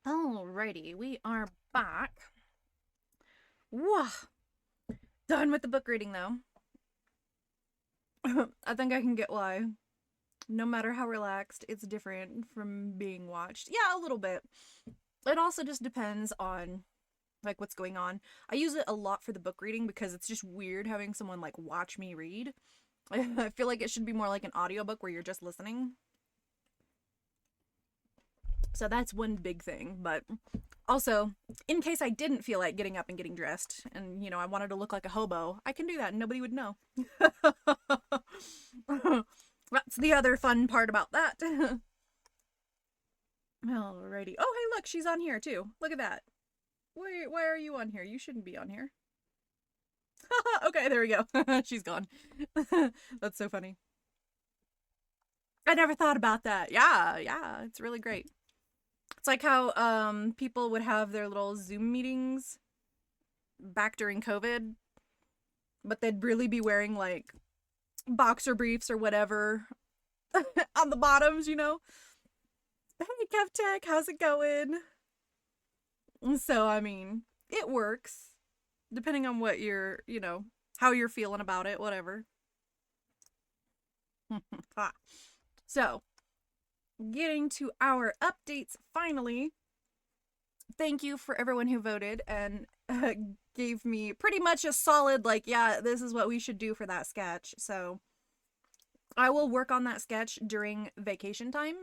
Alrighty, we are back. Whoa, done with the book reading though. I think I can get why. No matter how relaxed, it's different from being watched. Yeah, a little bit. It also just depends on like what's going on. I use it a lot for the book reading because it's just weird having someone like watch me read. I feel like it should be more like an audiobook where you're just listening. So that's one big thing, but also, in case I didn't feel like getting up and getting dressed and, I wanted to look like a hobo, I can do that and nobody would know. That's the other fun part about that. Alrighty. Oh, hey, look, she's on here too. Look at that. Why are you on here? You shouldn't be on here. Okay, there we go. She's gone. That's so funny. I never thought about that. Yeah, it's really great. It's like how people would have their little Zoom meetings back during COVID, but they'd really be wearing like boxer briefs or whatever on the bottoms, Hey, 𝐂𝐥𝐸, how's it going? So, I mean, it works depending on what how you're feeling about it, whatever. So, getting to our updates finally. Thank you for everyone who voted and gave me pretty much a solid, like, yeah, this is what we should do for that sketch. So I will work on that sketch during vacation time.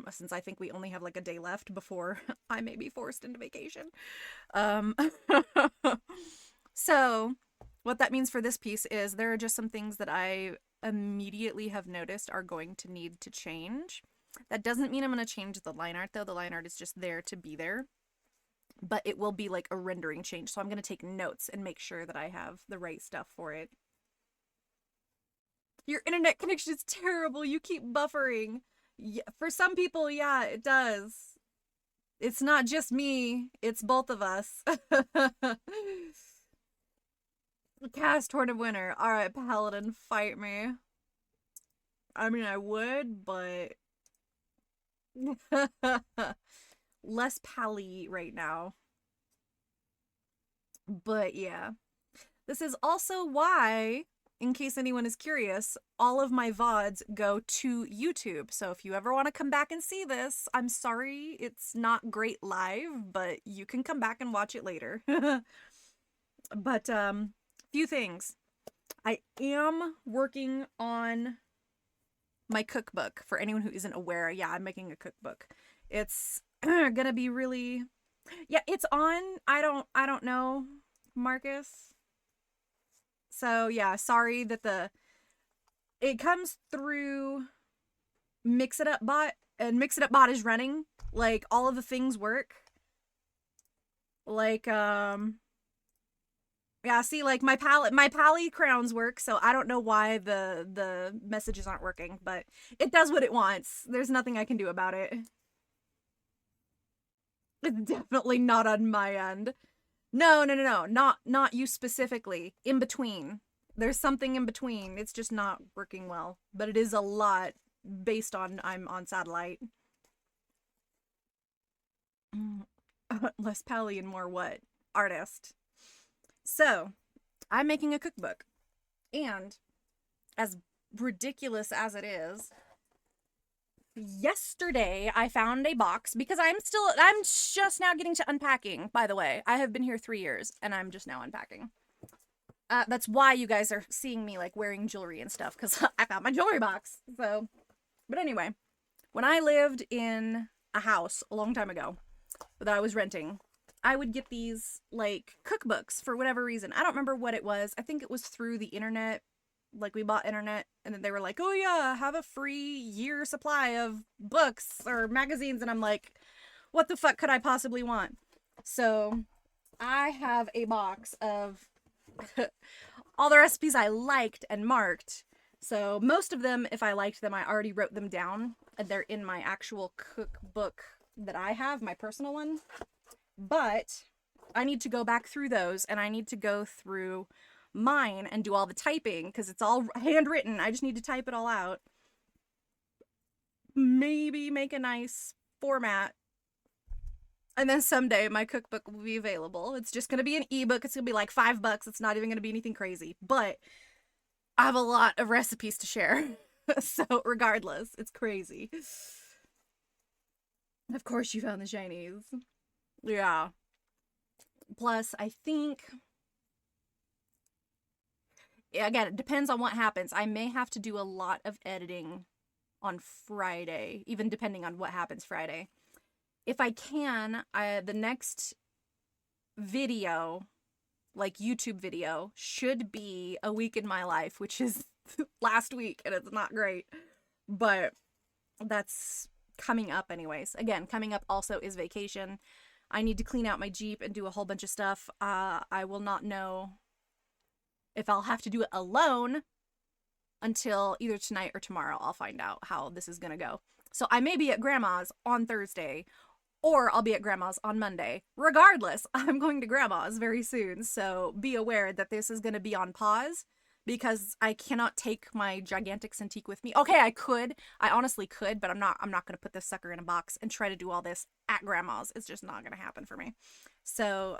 Since I think we only have like a day left before I may be forced into vacation. Um, so what that means for this piece is there are just some things that I immediately have noticed are going to need to change. That doesn't mean I'm going to change the line art though. The line art is just there to be there. But it will be like a rendering change. So I'm going to take notes and make sure that I have the right stuff for it. Your internet connection is terrible. You keep buffering. Yeah, for some people, yeah, it does. It's not just me. It's both of us. Cast Horn of Winter. Alright, Paladin, fight me. I mean, I would, but less pally right now. But yeah. This is also why, in case anyone is curious, all of my VODs go to YouTube. So if you ever want to come back and see this, I'm sorry it's not great live, but you can come back and watch it later. But few things. I am working on my cookbook. For anyone who isn't aware, yeah, I'm making a cookbook. It's gonna be really, yeah, it's on. I don't know, Marcus. So yeah, sorry that it comes through Mix It Up Bot, and Mix It Up Bot is running. Like all of the things work. Like yeah, see, like my pally crowns work, so I don't know why the messages aren't working, but it does what it wants. There's nothing I can do about it. It's definitely not on my end. No. Not you specifically. In between. There's something in between. It's just not working well. But it is a lot based on I'm on satellite. Less pally and more what? Artist. So, I'm making a cookbook. And as ridiculous as it is, yesterday I found a box because I'm just now getting to unpacking, by the way. I have been here 3 years and I'm just now unpacking. That's why you guys are seeing me like wearing jewelry and stuff, because I found my jewelry box. So, but anyway, when I lived in a house a long time ago that I was renting, I would get these like cookbooks for whatever reason. I don't remember what it was. I think it was through the internet. Like we bought internet and then they were like, oh yeah, have a free year supply of books or magazines. And I'm like, what the fuck could I possibly want? So I have a box of all the recipes I liked and marked. So most of them, if I liked them, I already wrote them down. And they're in my actual cookbook that I have, my personal one. But I need to go back through those, and I need to go through mine and do all the typing because it's all handwritten. I just need to type it all out. Maybe make a nice format And then someday my cookbook will be available. It's just going to be an ebook. It's going to be like $5. It's not even going to be anything crazy. But I have a lot of recipes to share. So regardless, it's crazy. Of course you found the shinies. Yeah. Plus, I think... Again, it depends on what happens. I may have to do a lot of editing on Friday, even depending on what happens Friday. If I can, the next video, like YouTube video, should be a week in my life, which is last week, and it's not great. But that's coming up anyways. Again, coming up also is vacation. I need to clean out my Jeep and do a whole bunch of stuff. I will not know if I'll have to do it alone until either tonight or tomorrow. I'll find out how this is gonna go. So I may be at Grandma's on Thursday, or I'll be at Grandma's on Monday. Regardless, I'm going to Grandma's very soon, so be aware that this is gonna be on pause because I cannot take my gigantic Cintiq with me. Okay, I could. I honestly could, but I'm not gonna put this sucker in a box and try to do all this at Grandma's. It's just not gonna happen for me. So,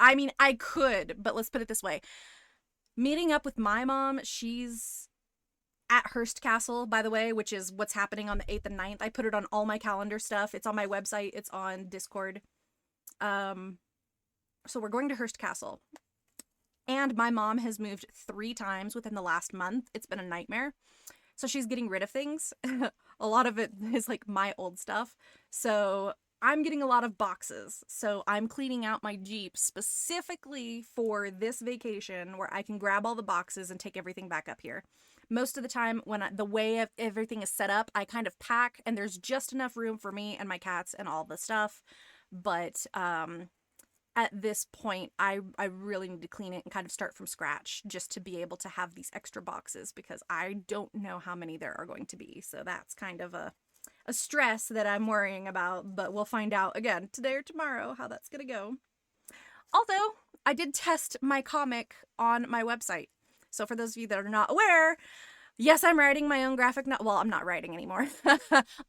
I mean, I could, but let's put it this way. Meeting up with my mom, she's at Hearst Castle, by the way, which is what's happening on the 8th and 9th. I put it on all my calendar stuff. It's on my website. It's on Discord. So we're going to Hearst Castle. And my mom has moved 3 times within the last month. It's been a nightmare. So she's getting rid of things. A lot of it is like my old stuff. So I'm getting a lot of boxes, so I'm cleaning out my Jeep specifically for this vacation where I can grab all the boxes and take everything back up here. Most of the time, when the way everything is set up, I kind of pack, and there's just enough room for me and my cats and all the stuff. But at this point, I really need to clean it and kind of start from scratch just to be able to have these extra boxes because I don't know how many there are going to be. So that's kind of a stress that I'm worrying about, but we'll find out again today or tomorrow how that's gonna go. Although, I did test my comic on my website. So for those of you that are not aware, yes, I'm writing my own graphic novel. Well, I'm not writing anymore.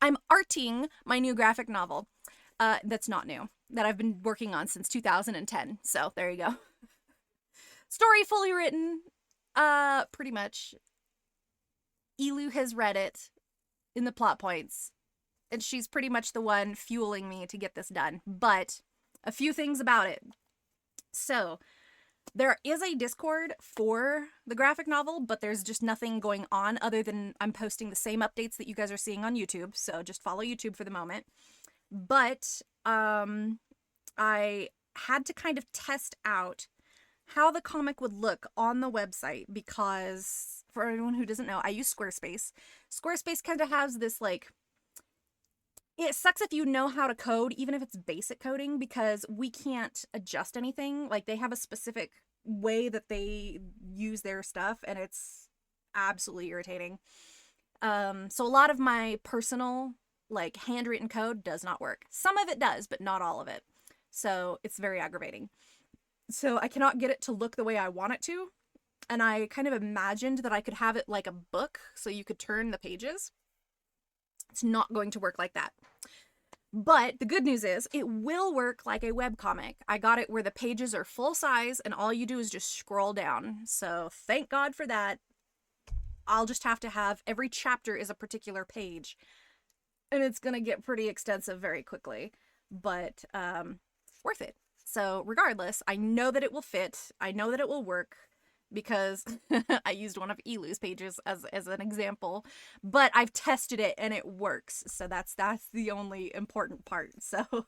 I'm arting my new graphic novel. That's not new. That I've been working on since 2010. So there you go. Story fully written. Pretty much. 𝐂𝐸 has read it in the plot points, and she's pretty much the one fueling me to get this done. But a few things about it. So there is a Discord for the graphic novel, but there's just nothing going on other than I'm posting the same updates that you guys are seeing on YouTube. So just follow YouTube for the moment. But I had to kind of test out how the comic would look on the website because for anyone who doesn't know, I use Squarespace. Squarespace kind of has this like, it sucks if you know how to code, even if it's basic coding, because we can't adjust anything. Like they have a specific way that they use their stuff, and it's absolutely irritating. So a lot of my personal like handwritten code does not work. Some of it does, but not all of it. So it's very aggravating. So I cannot get it to look the way I want it to. And I kind of imagined that I could have it like a book, so you could turn the pages. It's not going to work like that. But the good news is it will work like a webcomic. I got it where the pages are full size and all you do is just scroll down. So thank God for that. I'll just have to have every chapter is a particular page. And it's going to get pretty extensive very quickly. But worth it. So regardless, I know that it will fit. I know that it will work. Because I used one of 𝐂𝐸's pages as an example, but I've tested it and it works. So that's the only important part. So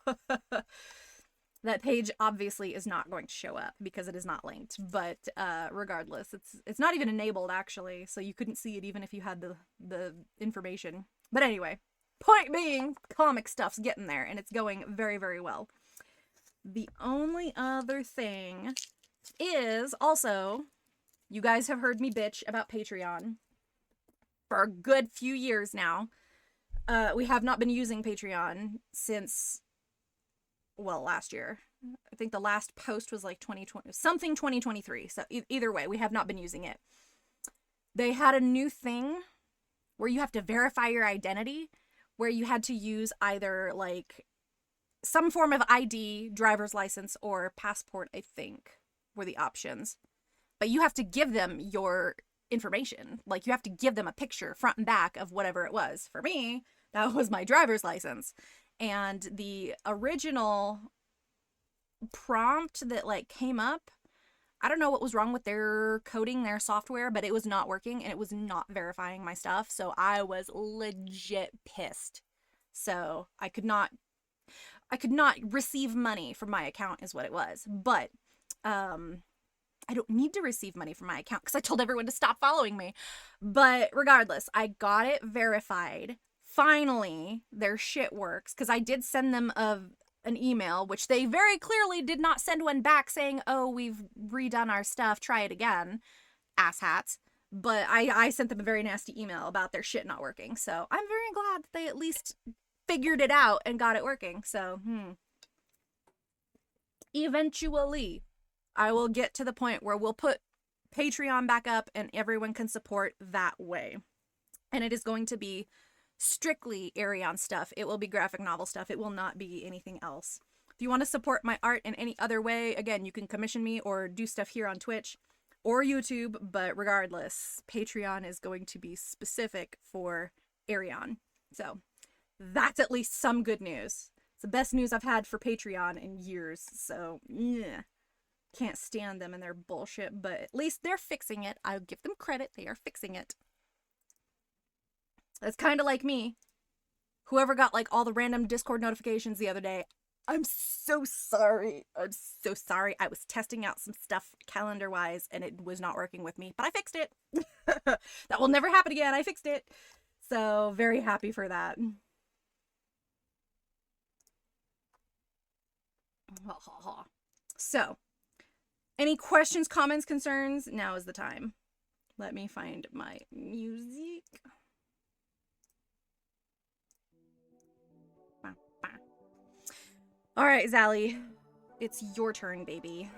that page obviously is not going to show up because it is not linked. But regardless, it's not even enabled actually, so you couldn't see it even if you had the information. But anyway, point being, comic stuff's getting there and it's going very, very well. The only other thing is also, you guys have heard me bitch about Patreon for a good few years now. We have not been using Patreon since, well, last year. I think the last post was like 2020, something 2023. So either way, we have not been using it. They had a new thing where you have to verify your identity, where you had to use either like some form of ID, driver's license, or passport, I think, were the options. But you have to give them your information. Like, you have to give them a picture, front and back, of whatever it was. For me, that was my driver's license. And the original prompt that, like, came up, I don't know what was wrong with their coding, their software, but it was not working, and it was not verifying my stuff. So I was legit pissed. So I could not receive money from my account is what it was. But I don't need to receive money from my account because I told everyone to stop following me. But regardless, I got it verified. Finally, their shit works, because I did send them an email, which they very clearly did not send one back saying, oh, we've redone our stuff, try it again, asshats. But I sent them a very nasty email about their shit not working. So I'm very glad that they at least figured it out and got it working. So, eventually, I will get to the point where we'll put Patreon back up and everyone can support that way. And it is going to be strictly 𝐂𝐤𝐿 stuff. It will be graphic novel stuff. It will not be anything else. If you want to support my art in any other way, again, you can commission me or do stuff here on Twitch or YouTube. But regardless, Patreon is going to be specific for 𝐂𝐤𝐿. So that's at least some good news. It's the best news I've had for Patreon in years. So, yeah. Can't stand them and their bullshit, but at least they're fixing it. I'll give them credit. They are fixing it. That's kind of like me. Whoever got like all the random Discord notifications the other day, I'm so sorry. I'm so sorry. I was testing out some stuff calendar-wise and it was not working with me, but I fixed it. That will never happen again. I fixed it. So, very happy for that. So, any questions, comments, concerns? Now is the time. Let me find my music. All right, Zally. It's your turn, baby.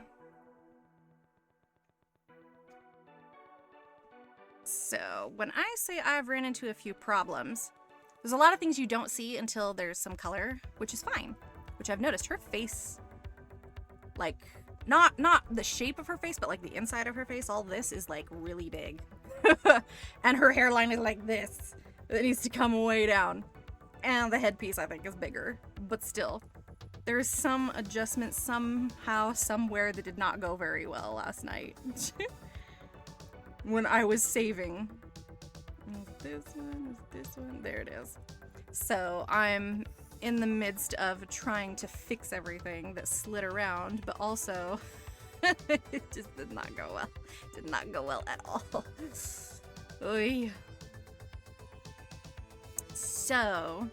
So, when I say I've ran into a few problems, there's a lot of things you don't see until there's some color, which is fine. Which I've noticed. Her face, like, not the shape of her face, but like the inside of her face, all this is like really big. And her hairline is like this. It needs to come way down. And the headpiece, I think, is bigger. But still, there's some adjustment somehow, somewhere that did not go very well last night. When I was saving. Is this one? There it is. So I'm in the midst of trying to fix everything that slid around, but also it just did not go well. Did not go well at all. Oy. So,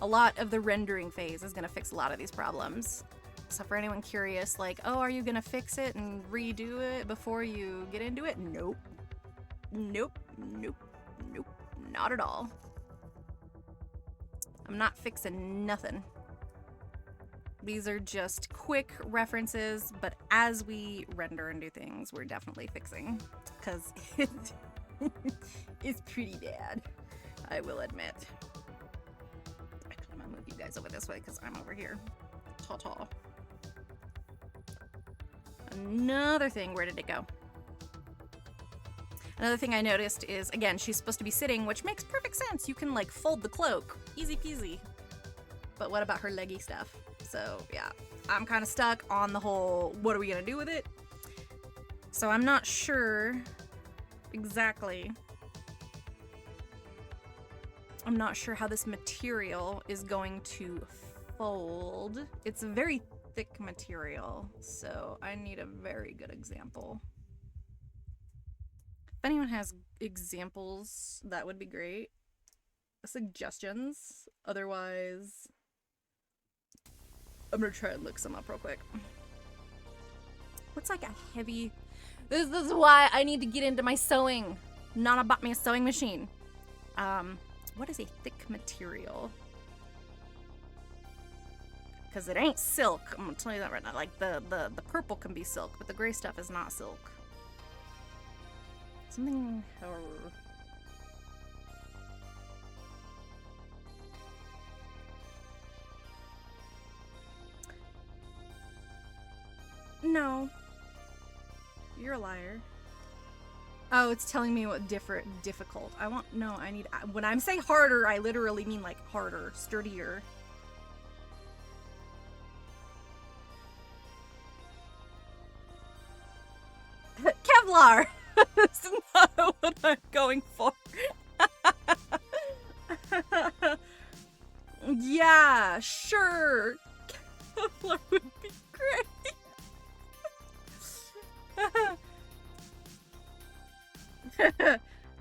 a lot of the rendering phase is going to fix a lot of these problems. So for anyone curious, like, oh, are you going to fix it and redo it before you get into it? Nope. Nope. Nope. Nope. Not at all. I'm not fixing nothing. These are just quick references, but as we render and do things, we're definitely fixing. Because it's pretty bad, I will admit. Actually, I'm gonna move you guys over this way because I'm over here. Ta-ta. Another thing, where did it go? Another thing I noticed is, again, she's supposed to be sitting, which makes perfect sense. You can, like, fold the cloak. Easy peasy. But what about her leggy stuff? So, yeah. I'm kind of stuck on the whole, what are we going to do with it? So I'm not sure exactly. I'm not sure how this material is going to fold. It's a very thick material, so I need a very good example. If anyone has examples, that would be great. Suggestions. Otherwise, I'm gonna try and look some up real quick. What's like a heavy... This is why I need to get into my sewing. Nana bought me a sewing machine. What is a thick material? Because it ain't silk. I'm gonna tell you that right now. Like, the purple can be silk, but the gray stuff is not silk. Something... No. You're a liar. Oh, it's telling me what difficult. I need, when I say harder, I literally mean like harder, sturdier. Kevlar! That's not what I'm going for. Yeah, sure. Kevlar would be great.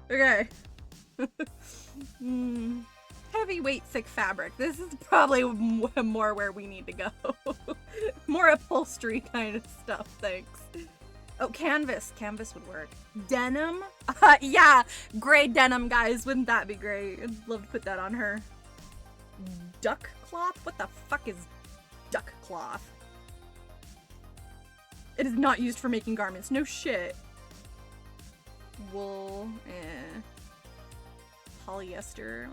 Okay. Heavyweight thick fabric. This is probably more where we need to go. More upholstery kind of stuff, thanks. Oh, canvas. Canvas would work. Denim? Yeah, gray denim, guys. Wouldn't that be great? I'd love to put that on her. Duck cloth? What the fuck is duck cloth? It is not used for making garments. No shit. Wool. Polyester.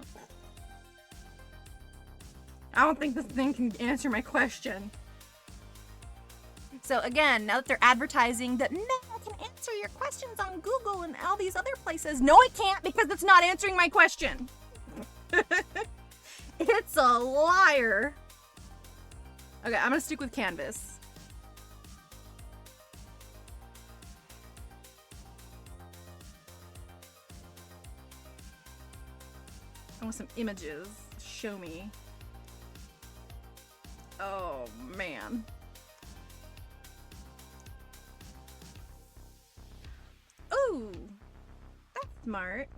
I don't think this thing can answer my question. So again, now that they're advertising that no, I can answer your questions on Google and all these other places. No, it can't, because it's not answering my question. It's a liar. Okay, I'm gonna stick with canvas. I want some images. Show me. Oh, man. Ooh, that's smart.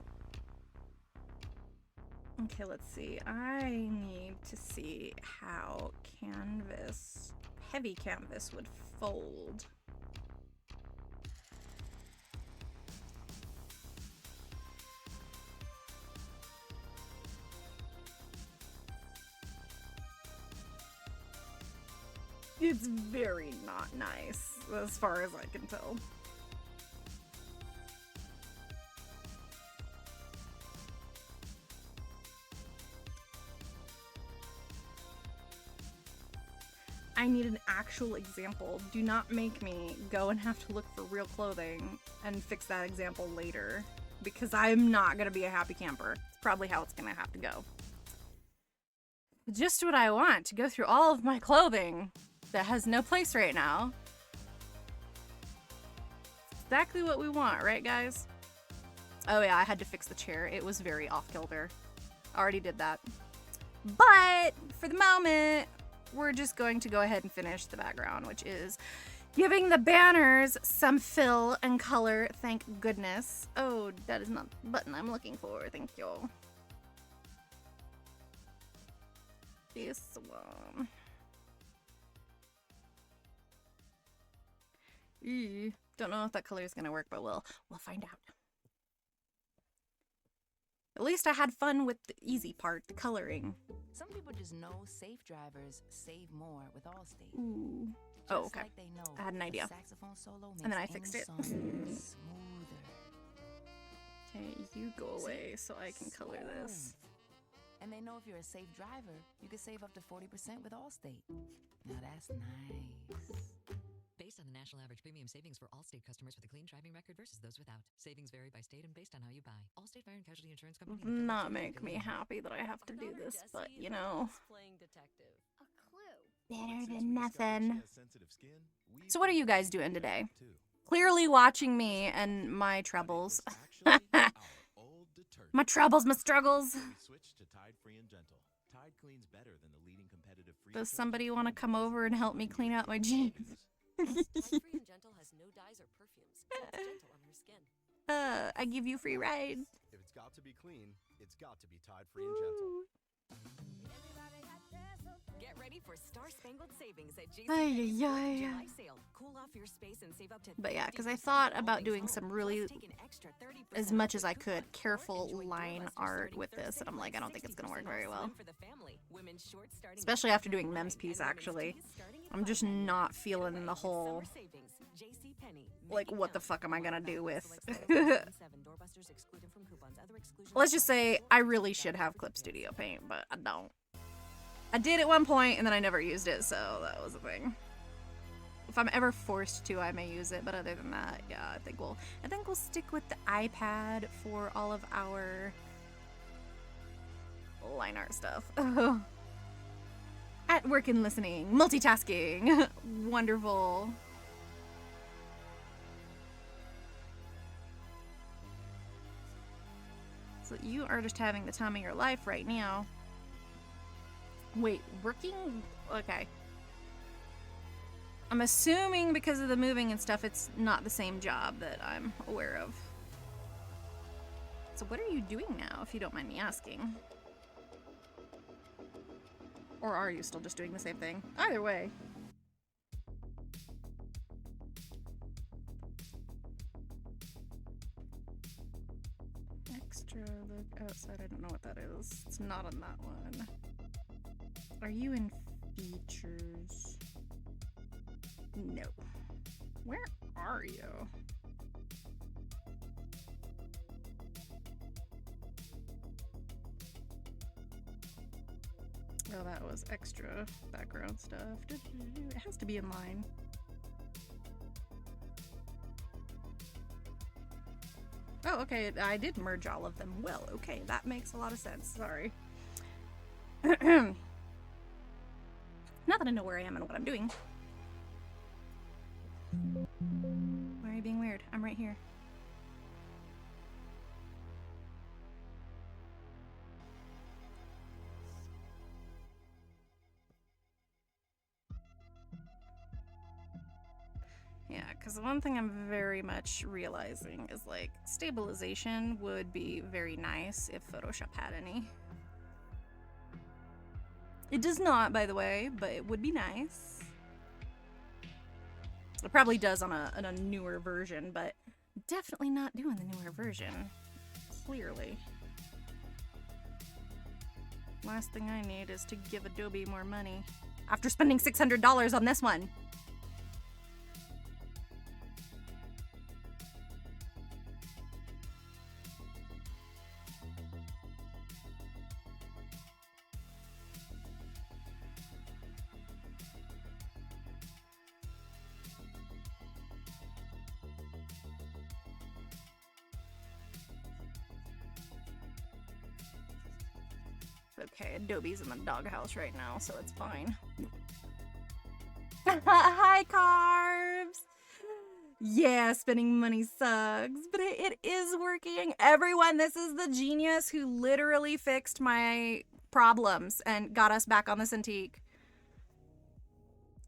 Okay, let's see. I need to see how canvas, heavy canvas, would fold. It's very not nice, as far as I can tell. I need an actual example. Do not make me go and have to look for real clothing and fix that example later, because I'm not gonna be a happy camper. It's probably how it's gonna have to go. Just what I want, to go through all of my clothing that has no place right now. Exactly what we want, right guys? Oh yeah, I had to fix the chair. It was very off-kilter. Already did that. But for the moment, we're just going to go ahead and finish the background, which is giving the banners some fill and color, thank goodness. Oh, that is not the button I'm looking for, thank you. This one. Don't know if that color is gonna work, but we'll find out. At least I had fun with the easy part, the coloring. Some people just know safe drivers save more with Allstate. Ooh. Oh, okay. Like they know I had an idea. Saxophone solo And then I fixed it. smoother. Okay, you go away so I can color this. And they know if you're a safe driver, you can save up to 40% with Allstate. Now that's nice. Based on the national average premium savings for Allstate customers with a clean driving record versus those without. Savings vary by state and based on how you buy. Allstate Fire and Casualty Insurance Company. Not make me happy that I have to do this, but you know. Better than nothing. So what are you guys doing today? Clearly watching me and my troubles. My troubles, my struggles. Does somebody want to come over and help me clean out my jeans? I give you free ride. If it's got to be clean, it's got to be Tide Free and Gentle. Get ready for Star Spangled Savings at Ay, ay, ay. July sale. Cool off your space and save up to But yeah, because I thought about doing some really, as much as I could, careful line art with this, and I'm like, I don't think it's gonna work very well. Especially after doing Mem's piece, actually. I'm just not feeling the whole, like, what the fuck am I gonna do with? Let's just say I really should have Clip Studio Paint, but I don't. I did at one point, and then I never used it, so that was a thing. If If I'm ever forced to, I may use it, but other than that, yeah, I think we'll stick with the iPad for all of our line art stuff. At work and listening, multitasking. Wonderful. So you are just having the time of your life right now. Wait, working? Okay. I'm assuming because of the moving and stuff, it's not the same job that I'm aware of. So what are you doing now, if you don't mind me asking? Or are you still just doing the same thing? Either way. Extra look outside. I don't know what that is. It's not on that one. Are you in features? No. Where are you? Oh, that was extra background stuff. It has to be in line. Oh, okay, I did merge all of them. Well, okay, that makes a lot of sense. Sorry. Now that I know where I am and what I'm doing. Why are you being weird? I'm right here. Yeah, because the one thing I'm very much realizing is, like, stabilization would be very nice if Photoshop had any. It does not, by the way, but it would be nice. It probably does on a newer version, but definitely not doing the newer version. Clearly. Last thing I need is to give Adobe more money. After spending $600 on this one. Okay, Adobe's in the doghouse right now, so it's fine. Hi, Carbs! Yeah, spending money sucks, but it is working. Everyone, this is the genius who literally fixed my problems and got us back on the Cintiq.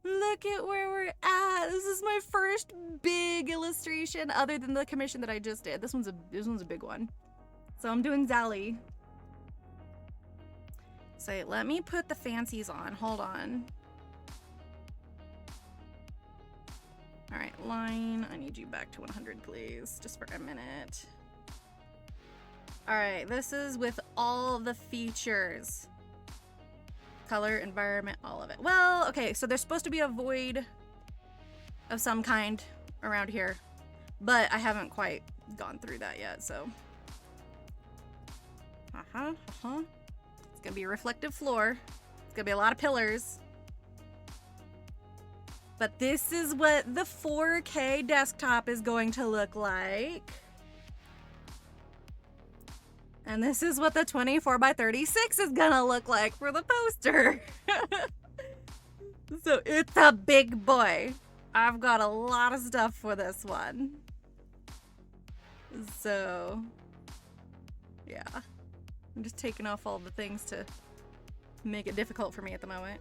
Look at where we're at. This is my first big illustration other than the commission that I just did. This one's a big one. So I'm doing Zally. So let me put the fancies on. Hold on. All right, line. I need you back to 100, please, just for a minute. All right, this is with all the features. Color, environment, all of it. Well, okay, so there's supposed to be a void of some kind around here, but I haven't quite gone through that yet, so. It's gonna be a reflective floor. It's gonna be a lot of pillars. But this is what the 4K desktop is going to look like. And this is what the 24x36 is gonna look like for the poster. So it's a big boy. I've got a lot of stuff for this one. So, yeah. I'm just taking off all the things to make it difficult for me at the moment.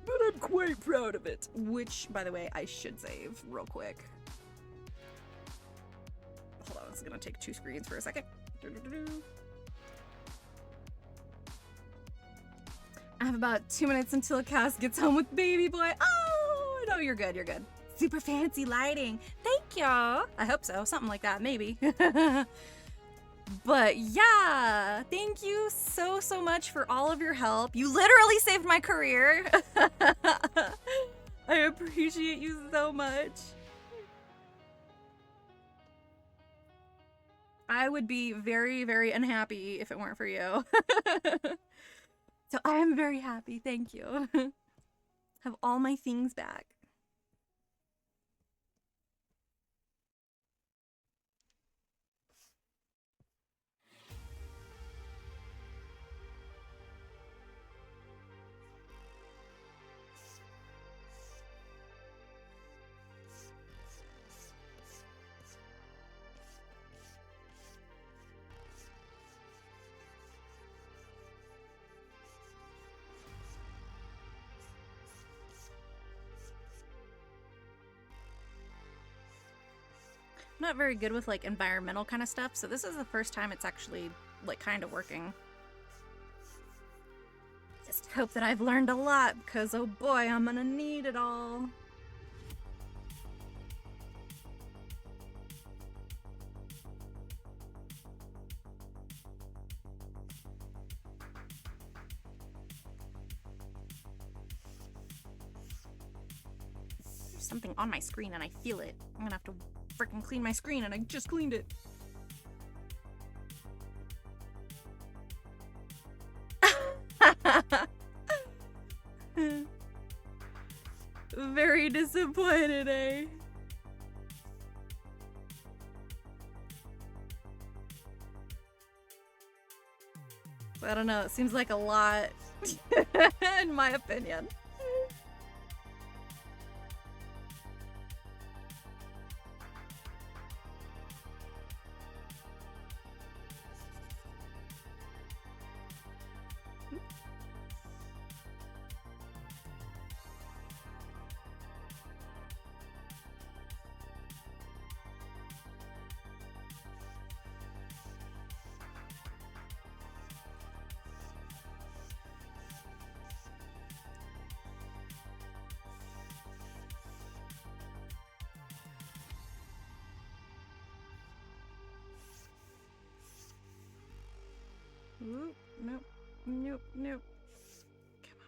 But I'm quite proud of it. Which, by the way, I should save real quick. Hold on, it's gonna take 2 screens for a second. I have about 2 minutes until Cass gets home with baby boy. Oh, no, you're good, you're good. Super fancy lighting. Thank you. I hope so, something like that, maybe. But yeah, thank you so much for all of your help. You literally saved my career. I appreciate you so much. I would be very unhappy if it weren't for you. So I'm very happy, thank you. Have all my things back. not very good with like environmental kind of stuff, so this is the first time it's actually like kind of working. Just hope that I've learned a lot, because oh boy, I'm gonna need it all. There's something on my screen and I feel it. I'm gonna have to freaking clean my screen, and I just cleaned it. Very disappointed, eh? I don't know, it seems like a lot, in my opinion. Oop, nope, nope, nope. Come on.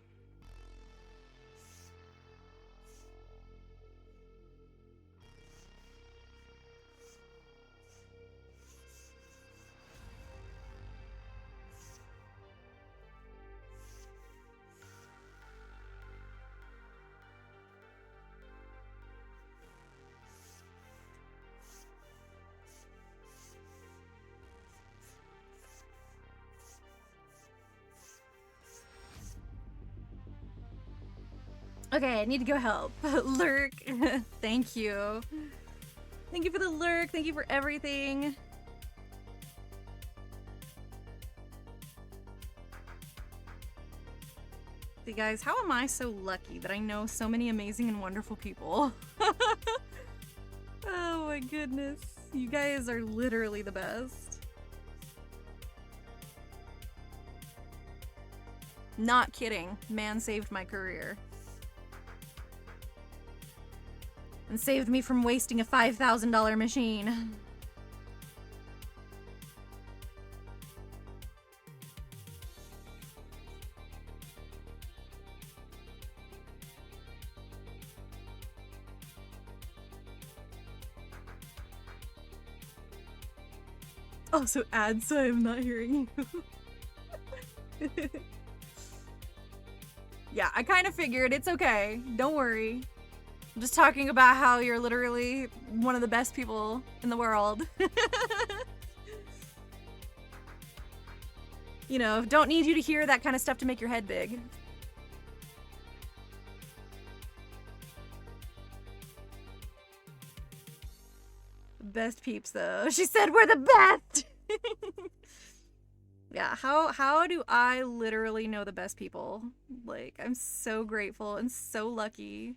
Okay, I need to go help. Lurk, thank you. Thank you for the lurk, thank you for everything. See guys, how am I so lucky that I know so many amazing and wonderful people? Oh my goodness. You guys are literally the best. Not kidding. Man saved my career. And saved me from wasting a $5,000 machine. Also add so I'm not hearing you. Yeah, I kind of figured. It's okay. Don't worry. I'm just talking about how you're literally one of the best people in the world. You know, don't need you to hear that kind of stuff to make your head big. Best peeps though. She said we're the best! Yeah, how do I literally know the best people? Like, I'm so grateful and so lucky.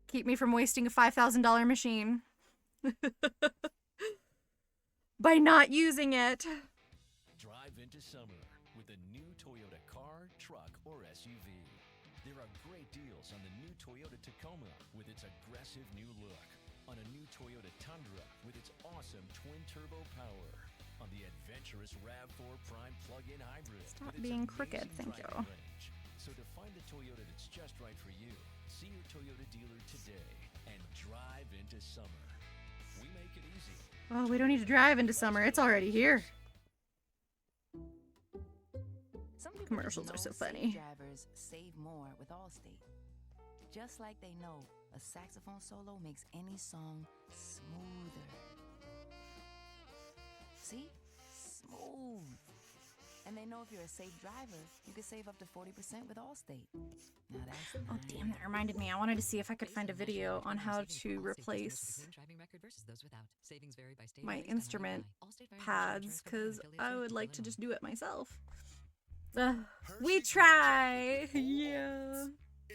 Keep me from wasting a $5,000 machine. By not using it. Drive into summer with a new Toyota car, truck, or SUV. There are great deals on the new Toyota Tacoma with its aggressive new look, on a new Toyota Tundra with its awesome twin-turbo power, on the adventurous RAV4 Prime plug-in hybrid. Stop with its being crooked, amazing thank you. driving range. So to find the Toyota that's just right for you, see your Toyota dealer today and drive into summer. We make it easy. Oh, we don't need to drive into summer. It's already here. Some people Commercials just are so know safe funny. Drivers save more with Allstate. Just like they know a saxophone solo makes any song smoother. See? Smooth. And they know if you're a safe driver, you can save up to 40% with Allstate. Now that's Oh, nice. damn, that reminded me. I wanted to see if I could find a video on how to replace my instrument pads, because I would like to just do it myself. We try! Yeah.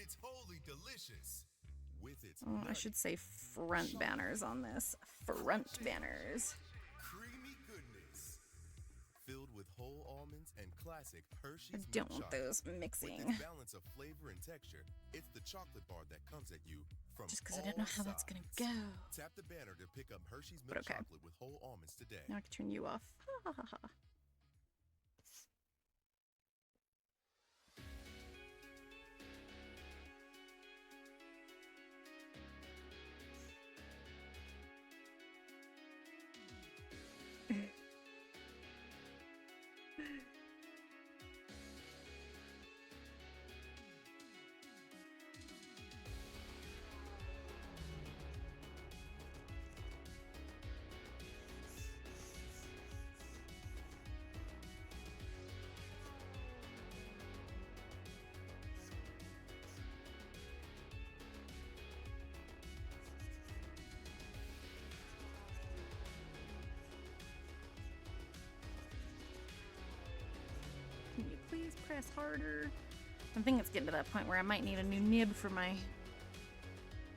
It's wholly delicious. With its I should say front banners on this. Front banners. creamy goodness. Filled with whole almonds and classic Hershey's I milk don't want chocolate. those With mixing. its balance of flavor and texture, it's the chocolate bar that comes at you from Just because I don't know how that's gonna go. Tap the banner to pick up Hershey's But milk okay. chocolate with whole almonds today. Now I can turn you off. Ha, ha, ha. Can you please press harder? I think it's getting to that point where I might need a new nib for my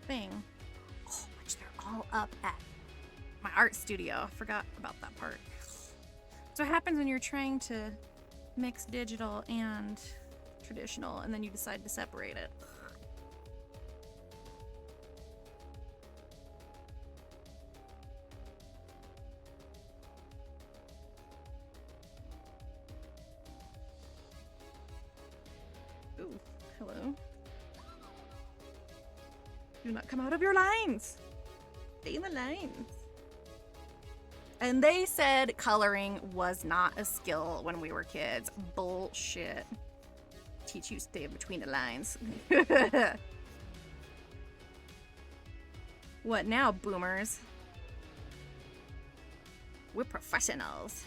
thing. Oh, which they're all up at my art studio. I forgot about that part. So what happens when you're trying to mix digital and traditional and then you decide to separate it? Ooh, hello. Do not come out of your lines. Stay in the lines. And they said coloring was not a skill when we were kids. Bullshit. Teach you to stay between the lines. What now, boomers? We're professionals.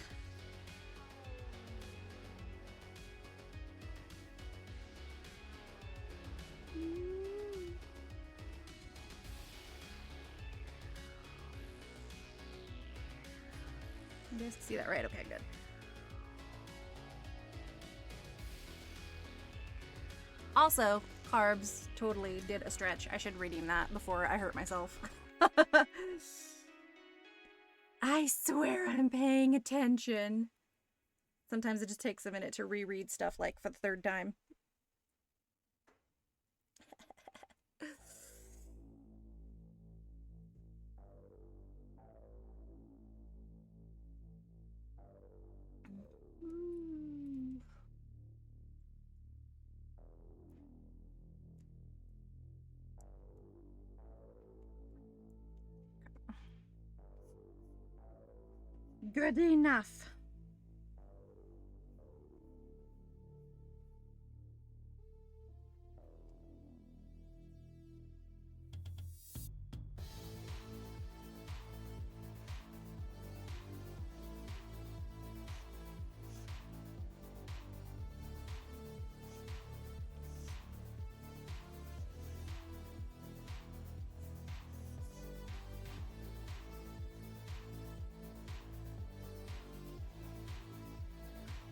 Just see that right? Okay, good. Also, carbs totally did a stretch. I should redeem that before I hurt myself. I swear I'm paying attention. Sometimes it just takes a minute to reread stuff like for the third time. Good enough.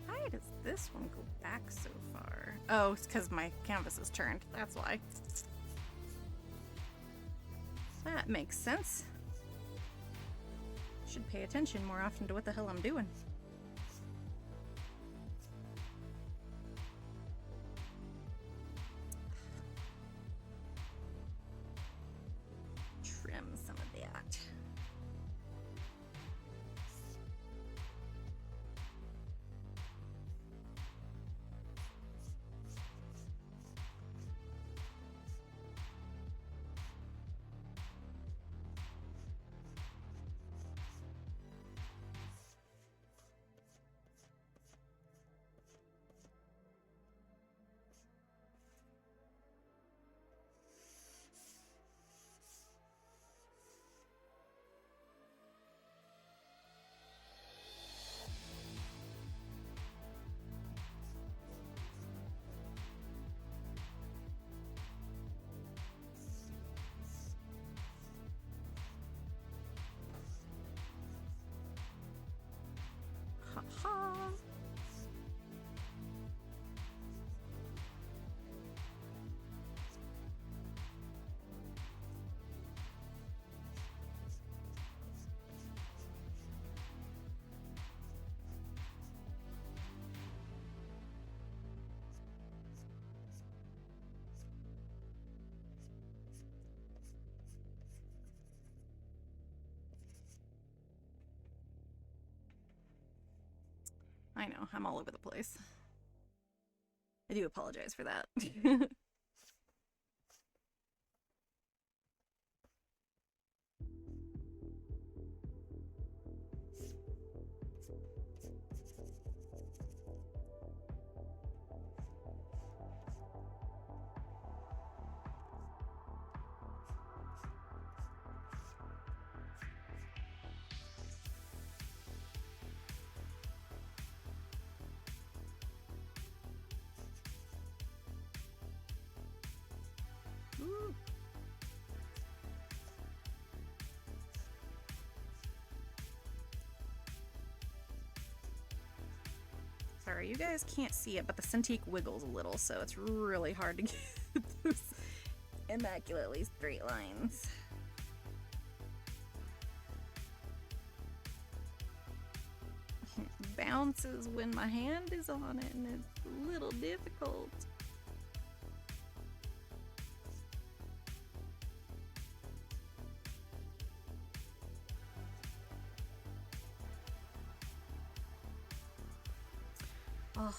Why does this one go back so far? Oh, it's because my canvas is turned. That's why. That makes sense. Should pay attention more often to what the hell I'm doing. Trim some of that. I know, I'm all over the place. I do apologize for that. Ooh. Sorry, you guys can't see it, but the Cintiq wiggles a little, so it's really hard to get those immaculately straight lines. It bounces when my hand is on it, and it's a little difficult. Oh.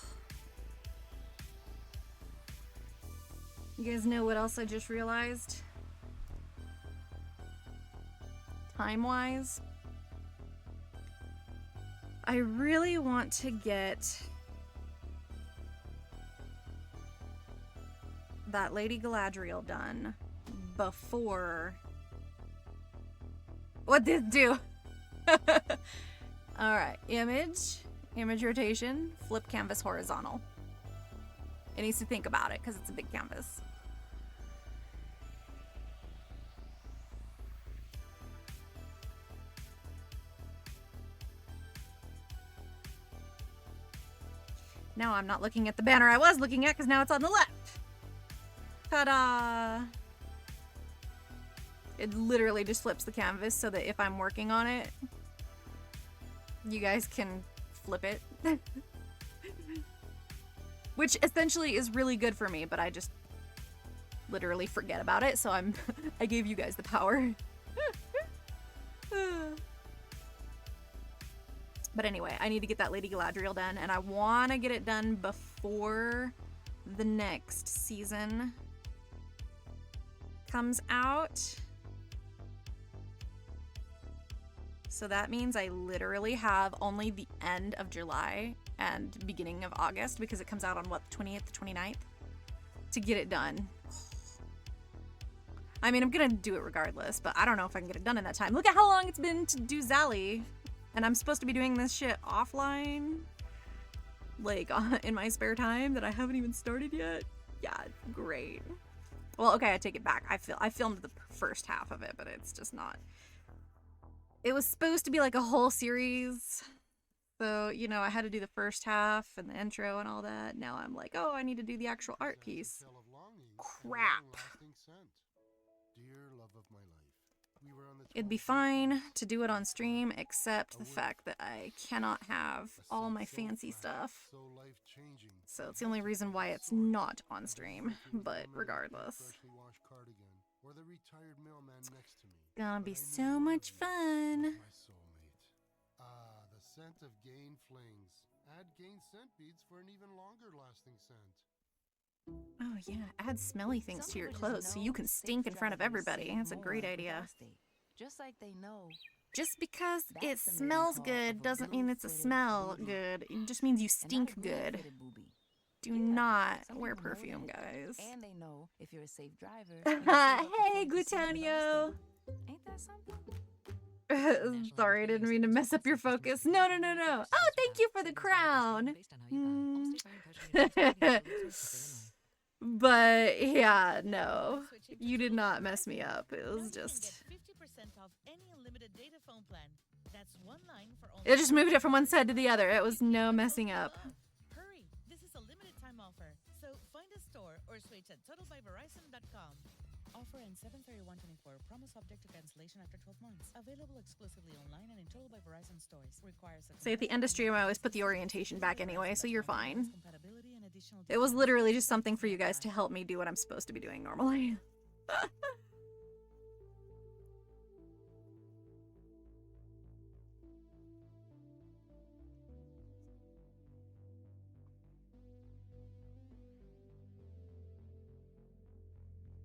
You guys know what else I just realized? Time-wise, I really want to get that Lady Galadriel done before... What did it do? Alright, image rotation, flip canvas horizontal. It needs to think about it because it's a big canvas. Now I'm not looking at the banner I was looking at because now it's on the left. Ta-da! It literally just flips the canvas so that if I'm working on it, you guys can flip it. Which essentially is really good for me, but I just literally forget about it, so I gave you guys the power. But anyway, I need to get that Lady Galadriel done, and I want to get it done before the next season comes out. So that means I literally have only the end of July and beginning of August, because it comes out on, what, the 28th, the 29th, to get it done. I mean, I'm gonna do it regardless, but I don't know if I can get it done in that time. Look at how long it's been to do Zally. And I'm supposed to be doing this shit offline, like, in my spare time that I haven't even started yet. Yeah, great. Well, okay, I take it back. I filmed the first half of it, but it's just not. It was supposed to be like a whole series. So, you know, I had to do the first half and the intro and all that. Now I'm like, oh, I need to do the actual art piece. Crap. It'd be fine to do it on stream, except the fact that I cannot have all my fancy stuff. So it's the only reason why it's not on stream, but regardless. It's gonna be so much fun. The scent of Gain flings. Add Gain scent beads for an even longer lasting scent. Oh yeah, add smelly things to your clothes so you can stink in front of everybody. That's a great idea. Just like they know. Just because it smells good doesn't mean it's a smell good. It just means you stink good. Do not wear perfume, guys. And they know if you're a safe driver. Hey, Glutonio. Ain't that something? Sorry, I didn't mean to mess up your focus. No. Oh, thank you for the crown. But yeah, no. You did not mess me up. It was just... It just moved it from one side to the other. It was no messing up. Hurry! This is a limited time offer. So find a store or switch at totalbyverizon.com. Offer ends 7/31/24. Promo subject to cancellation after 12 months. Available exclusively online and in Total by Verizon stores. Requires a... So at the end of stream, I always put the orientation back anyway, so you're fine. It was literally just something for you guys to help me do what I'm supposed to be doing normally.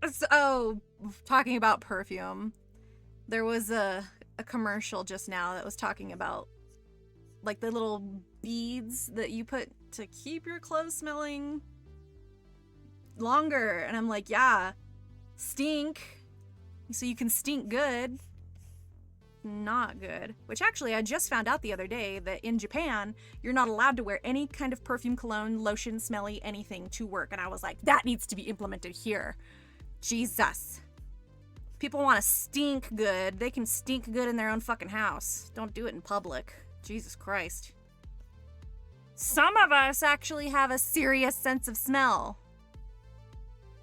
So, talking about perfume, there was a commercial just now that was talking about like the little beads that you put to keep your clothes smelling longer. And I'm like, yeah, stink. So you can stink good. Not good. Which actually, I just found out the other day that in Japan, you're not allowed to wear any kind of perfume, cologne, lotion, smelly, anything to work. And I was like, that needs to be implemented here. Jesus. People want to stink good. They can stink good in their own fucking house. Don't do it in public. Jesus Christ. Some of us actually have a serious sense of smell.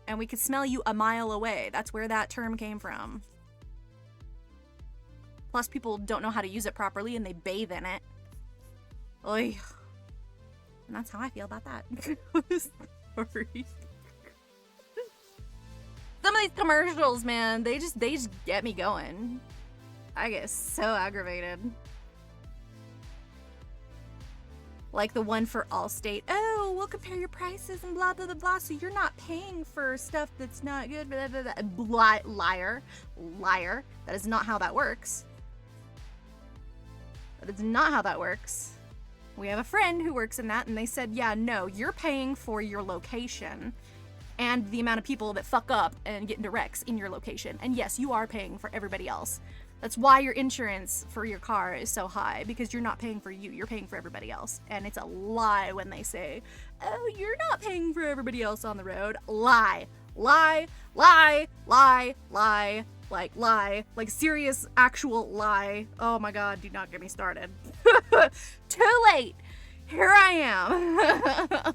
And we can smell you a mile away. That's where that term came from. Plus, people don't know how to use it properly and they bathe in it. Oy. And that's how I feel about that. Sorry. Some of these commercials, man, they just get me going. I get so aggravated. Like the one for Allstate. Oh, we'll compare your prices and blah, blah, blah, blah. So you're not paying for stuff that's not good. Blah, blah, blah. Liar. Liar. That is not how that works. That is not how that works. We have a friend who works in that, and they said, yeah, no, you're paying for your location and the amount of people that fuck up and get into wrecks in your location. And yes, you are paying for everybody else. That's why your insurance for your car is so high, because you're not paying for you, you're paying for everybody else. And it's a lie when they say, oh, you're not paying for everybody else on the road. Lie. Lie. Lie. Lie. Lie. Like serious, actual lie. Oh my God, do not get me started. Too late. Here I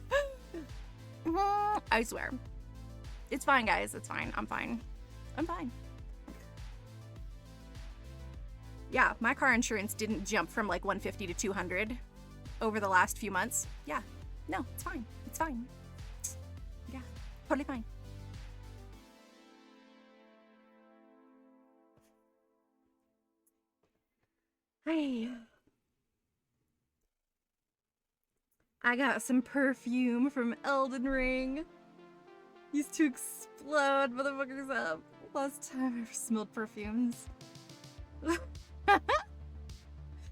am. I swear. It's fine, guys. It's fine. I'm fine. I'm fine. Yeah, my car insurance didn't jump from like 150 to 200 over the last few months. Yeah. No, it's fine. It's fine. Yeah, totally fine. Hey. I got some perfume from Elden Ring. Used to explode motherfuckers up. Last time I ever smelled perfumes.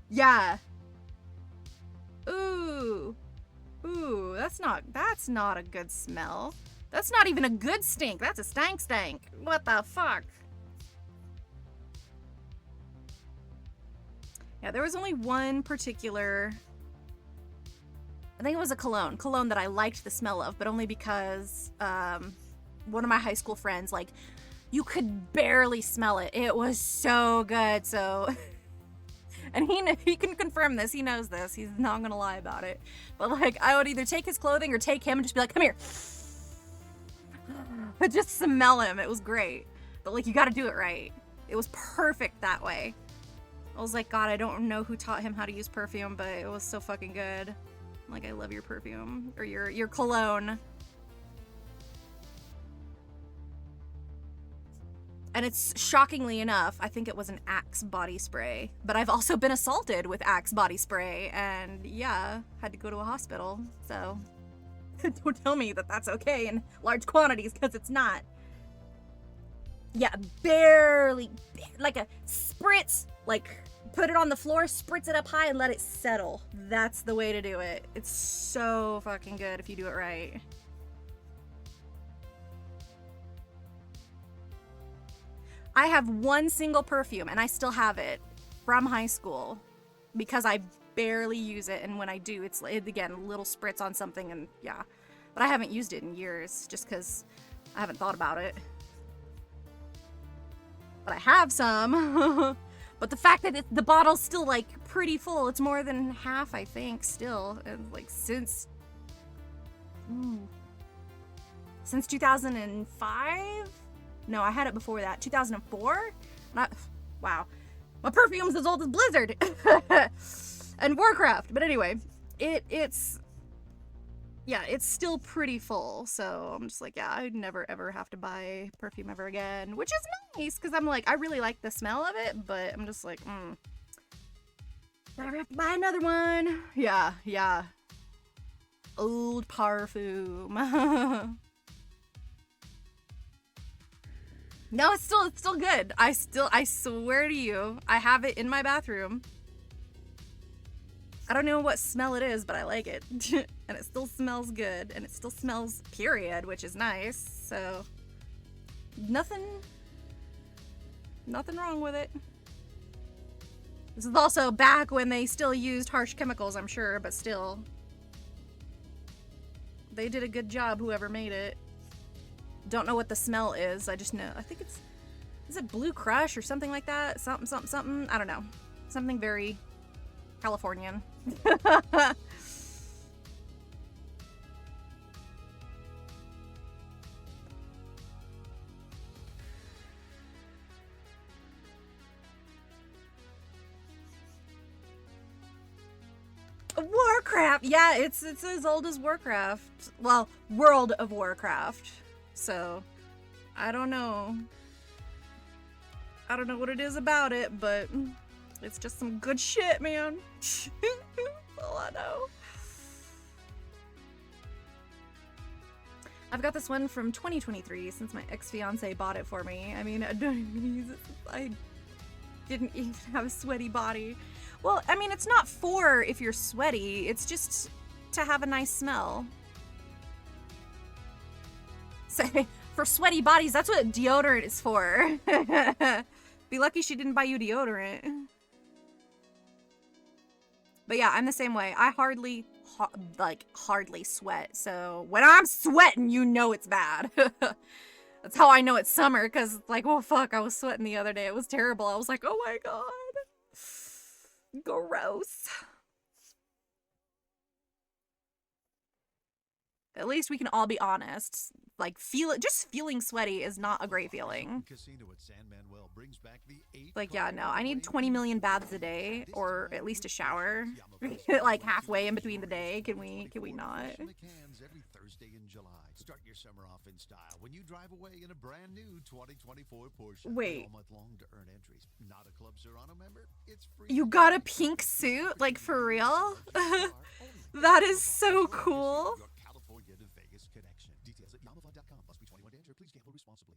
Yeah. Ooh. Ooh, that's not a good smell. That's not even a good stink. That's a stank. What the fuck? Yeah, there was only one particular, I think it was a cologne that I liked the smell of, but only because one of my high school friends, like, you could barely smell it. It was so good. So, and he can confirm this. He knows this. He's not gonna lie about it. But like, I would either take his clothing or take him and just be like, come here. But just smell him. It was great. But like, you gotta do it right. It was perfect that way. I was like, God, I don't know who taught him how to use perfume, but it was so fucking good. Like, I love your perfume. Or your cologne. And it's, shockingly enough, I think it was an Axe body spray. But I've also been assaulted with Axe body spray, and yeah, had to go to a hospital. So, don't tell me that that's okay in large quantities, because it's not. Yeah, barely, like a spritz, like, put it on the floor, spritz it up high, and let it settle. That's the way to do it. It's so fucking good if you do it right. I have one single perfume, and I still have it from high school because I barely use it, and when I do, it's, again, a little spritz on something, and yeah. But I haven't used it in years just because I haven't thought about it. But I have some. But the fact that the bottle's still, like, pretty full, it's more than half, I think, still, and, like, since 2005? No, I had it before that. 2004? Wow. My perfume's as old as Blizzard. And Warcraft. But anyway, it's still pretty full. So I'm just like, yeah, I'd never ever have to buy perfume ever again. Which is nice, because I'm like, I really like the smell of it, but I'm just like, never have to buy another one. Yeah. Old parfum. No, it's still good. I swear to you, I have it in my bathroom. I don't know what smell it is, but I like it. And it still smells good, and it still smells period, which is nice. So nothing wrong with it. This is also back when they still used harsh chemicals, I'm sure, but still. They did a good job, whoever made it. Don't know what the smell is. I just know. I think it's... Is it Blue Crush or something like that? Something. I don't know. Something very Californian. Warcraft! Yeah, it's as old as Warcraft. Well, World of Warcraft. So, I don't know. I don't know what it is about it, but it's just some good shit, man. That's all I know. I've got this one from 2023 since my ex-fiance bought it for me. I mean, I don't even use it since I didn't even have a sweaty body. Well, I mean, it's not for if you're sweaty. It's just to have a nice smell. Say, for sweaty bodies, that's what deodorant is for. Be lucky she didn't buy you deodorant. But yeah, I'm the same way. I hardly sweat. So when I'm sweating, you know it's bad. That's how I know it's summer, because like, oh fuck, I was sweating the other day. It was terrible. I was like, oh my god. Gross. At least we can all be honest. Like, just feeling sweaty is not a great feeling. Like, yeah, no, I need 20 million baths a day, or at least a shower. Like, halfway in between the day. Can we not? Every Thursday in July. Start your summer off in style when you drive away in a brand new 2024 Porsche. Wait. All month long to earn entries. Not a Club Serrano member? It's free. You got a pink suit? Like, for real? That is so cool. California to Vegas connection. Details at yamaha.com. Must be 21 to enter. Please gamble responsibly.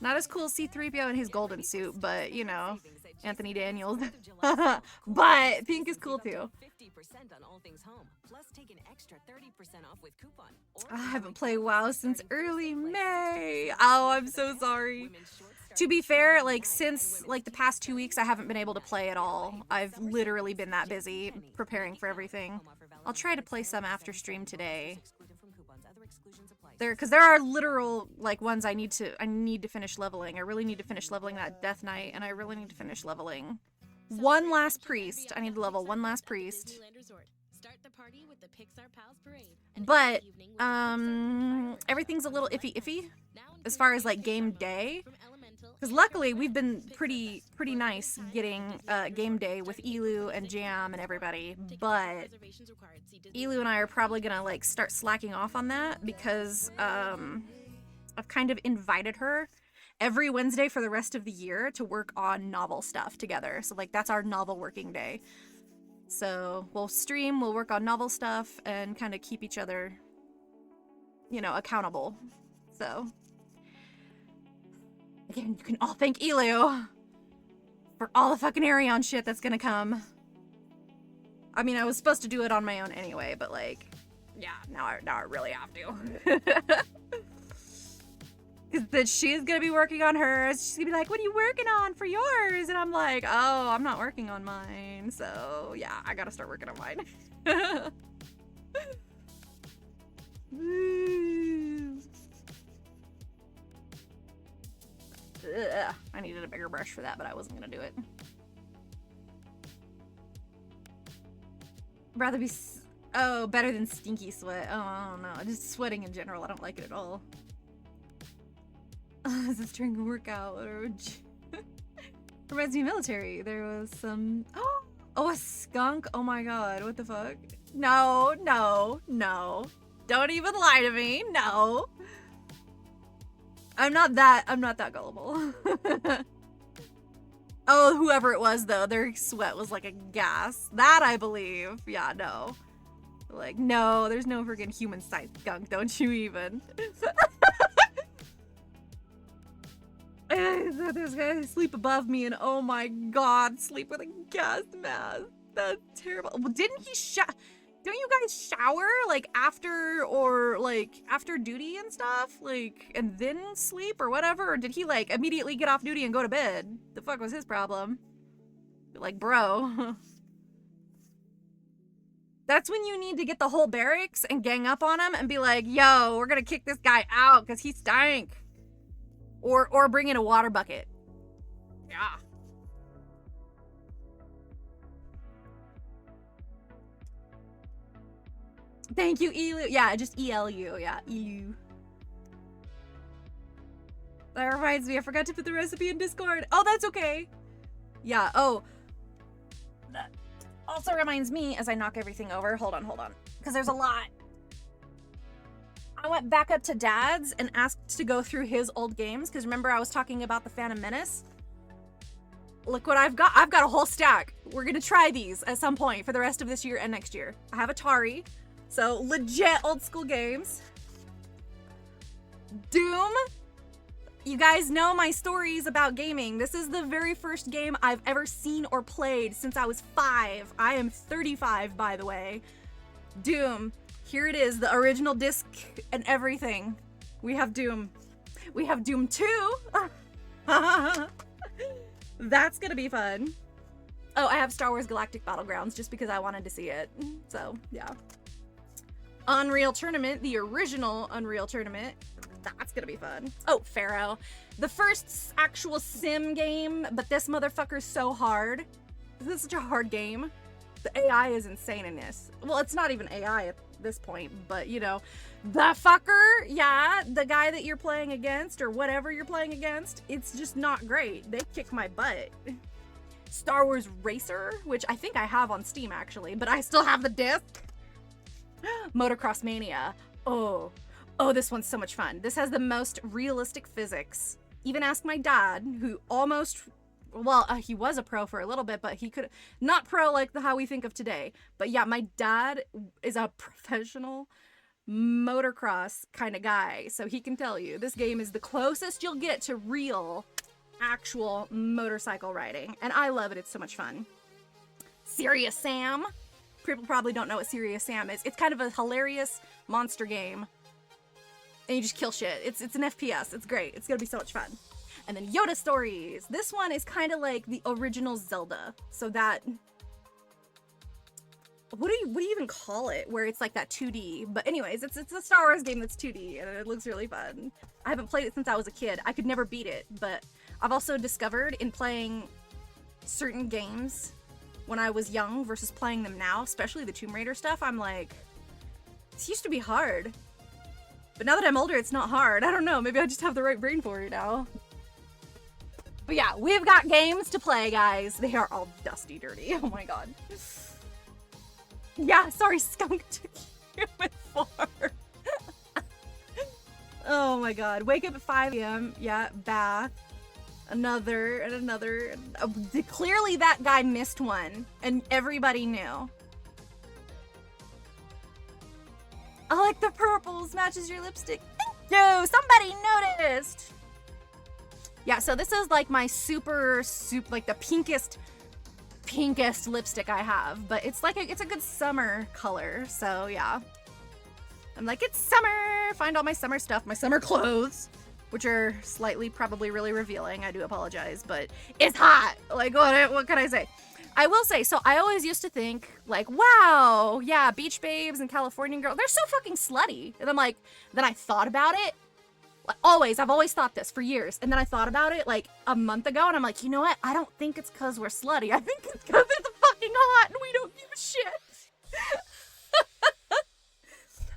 Not as cool as C-3PO in his golden suit, but, you know, Anthony Daniels. But pink is cool, too. 50% on all things home. Plus take an extra 30% off with coupon. I haven't played WoW since early May. Oh, I'm so sorry. To be fair, like, since, like, the past 2 weeks, I haven't been able to play at all. I've literally been that busy preparing for everything. I'll try to play some after stream today. Because there are literal, like, ones I need to finish leveling. I really need to finish leveling that Death Knight, and I really need to finish leveling one last priest. I need to level one last priest. But, everything's a little iffy as far as, like, game day. Because luckily, we've been pretty nice getting game day with Elu and Jam and everybody, but Elu and I are probably gonna, like, start slacking off on that because I've kind of invited her every Wednesday for the rest of the year to work on novel stuff together. So, like, that's our novel working day. So we'll stream, we'll work on novel stuff, and kind of keep each other, you know, accountable. So... Again, you can all thank Elu for all the fucking Arion shit that's gonna come. I mean, I was supposed to do it on my own anyway, but like, yeah, now I really have to. Because then she's gonna be working on hers. She's gonna be like, what are you working on for yours? And I'm like, oh, I'm not working on mine. So yeah, I gotta start working on mine. Ugh, I needed a bigger brush for that, but I wasn't gonna do it. Rather be better than stinky sweat. Oh, I don't know. Just sweating in general, I don't like it at all. Is this during a workout? Or reminds me of military. There was some... Oh, a skunk? Oh my god, what the fuck? No. Don't even lie to me. No. I'm not that gullible. Oh, whoever it was, though, their sweat was like a gas. That I believe. Yeah, no. Like, no, there's no freaking human-sized skunk. Don't you even. There's guys sleep above me, and oh my god, sleep with a gas mask. That's terrible. Well, didn't he don't you guys shower like after or like after duty and stuff? Like, and then sleep or whatever? Or did he like immediately get off duty and go to bed? The fuck was his problem? Like, bro. That's when you need to get the whole barracks and gang up on him and be like, yo, we're gonna kick this guy out because he stank. Or bring in a water bucket. Yeah. Thank you, Elu. Yeah, just ELU. Yeah, ELU. That reminds me, I forgot to put the recipe in Discord. Oh, that's okay. Yeah, oh. That also reminds me, as I knock everything over, hold on. Because there's a lot. I went back up to Dad's and asked to go through his old games, because remember I was talking about the Phantom Menace? Look what I've got. I've got a whole stack. We're gonna try these at some point for the rest of this year and next year. I have Atari, so legit old school games. Doom. You guys know my stories about gaming. This is the very first game I've ever seen or played since I was 5. I am 35, by the way. Doom. Here it is, the original disc and everything. We have Doom. We have Doom 2. That's gonna be fun. Oh, I have Star Wars Galactic Battlegrounds just because I wanted to see it. So, yeah. Unreal Tournament, the original Unreal Tournament. That's gonna be fun. Oh, Pharaoh. The first actual sim game, but this motherfucker's so hard. This is such a hard game. The AI is insane in this. Well, it's not even AI at this point, but you know, the fucker, yeah, the guy that you're playing against or whatever you're playing against, it's just not great. They kick my butt. Star Wars Racer, which I think I have on Steam actually, but I still have the disc. Motocross Mania. Oh, this one's so much fun. This has the most realistic physics. Even ask my dad, who almost, well, he was a pro for a little bit, but he could, not pro like how we think of today. But yeah, my dad is a professional motocross kind of guy, so he can tell you this game is the closest you'll get to real, actual motorcycle riding. And I love it. It's so much fun. Serious Sam. People probably don't know what Serious Sam is. It's kind of a hilarious monster game. And you just kill shit. It's an FPS. It's great. It's gonna be so much fun. And then Yoda Stories. This one is kind of like the original Zelda. So that, what do you even call it? Where it's like that 2D. But anyways, it's a Star Wars game that's 2D and it looks really fun. I haven't played it since I was a kid. I could never beat it, but I've also discovered in playing certain games when I was young versus playing them now, especially the Tomb Raider stuff, I'm like, this used to be hard. But now that I'm older, it's not hard. I don't know, maybe I just have the right brain for it now. But yeah, we've got games to play, guys. They are all dusty dirty. Oh my god. Yeah, sorry, skunk took human fart. Oh my god. Wake up at 5 a.m. Yeah, bath. Another, and another. Clearly that guy missed one, and everybody knew. I like the purples, matches your lipstick. Thank you, somebody noticed. Yeah, so this is like my super, like the pinkest lipstick I have, but it's like it's a good summer color, so yeah. I'm like, it's summer! Find all my summer stuff, my summer clothes, which are slightly probably really revealing, I do apologize, but it's hot! Like, what can I say? I will say, so I always used to think, like, wow, yeah, beach babes and Californian girls, they're so fucking slutty. And I'm like, then I thought about it. I've always thought this for years. And then I thought about it like a month ago and I'm like, you know what? I don't think it's because we're slutty. I think it's because it's fucking hot and we don't give a shit.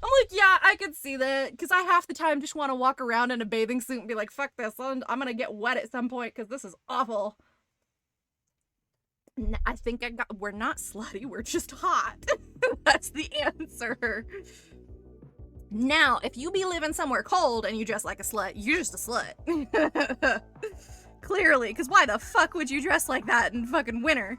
I'm like, yeah, I could see that. Because I half the time just want to walk around in a bathing suit and be like, fuck this. I'm going to get wet at some point because this is awful. I think we're not slutty. We're just hot. That's the answer. Now, if you be living somewhere cold and you dress like a slut, you're just a slut. Clearly, because why the fuck would you dress like that in fucking winter?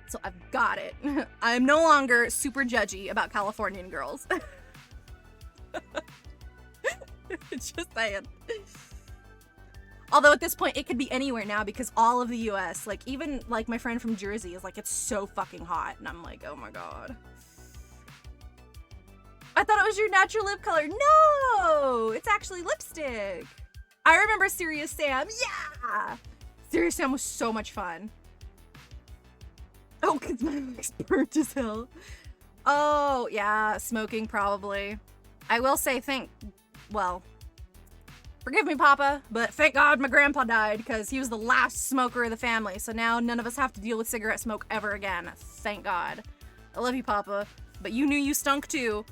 So I've got it. I'm no longer super judgy about Californian girls. Just saying. Although at this point, it could be anywhere now because all of the US, like even like my friend from Jersey is like, it's so fucking hot. And I'm like, oh my God. I thought it was your natural lip color. No, it's actually lipstick. I remember Serious Sam. Yeah. Serious Sam was so much fun. Oh, because my leg's burnt as hell. Oh, yeah, smoking probably. I will say well, forgive me, Papa, but thank God my grandpa died because he was the last smoker of the family. So now none of us have to deal with cigarette smoke ever again. Thank God. I love you, Papa, but you knew you stunk too.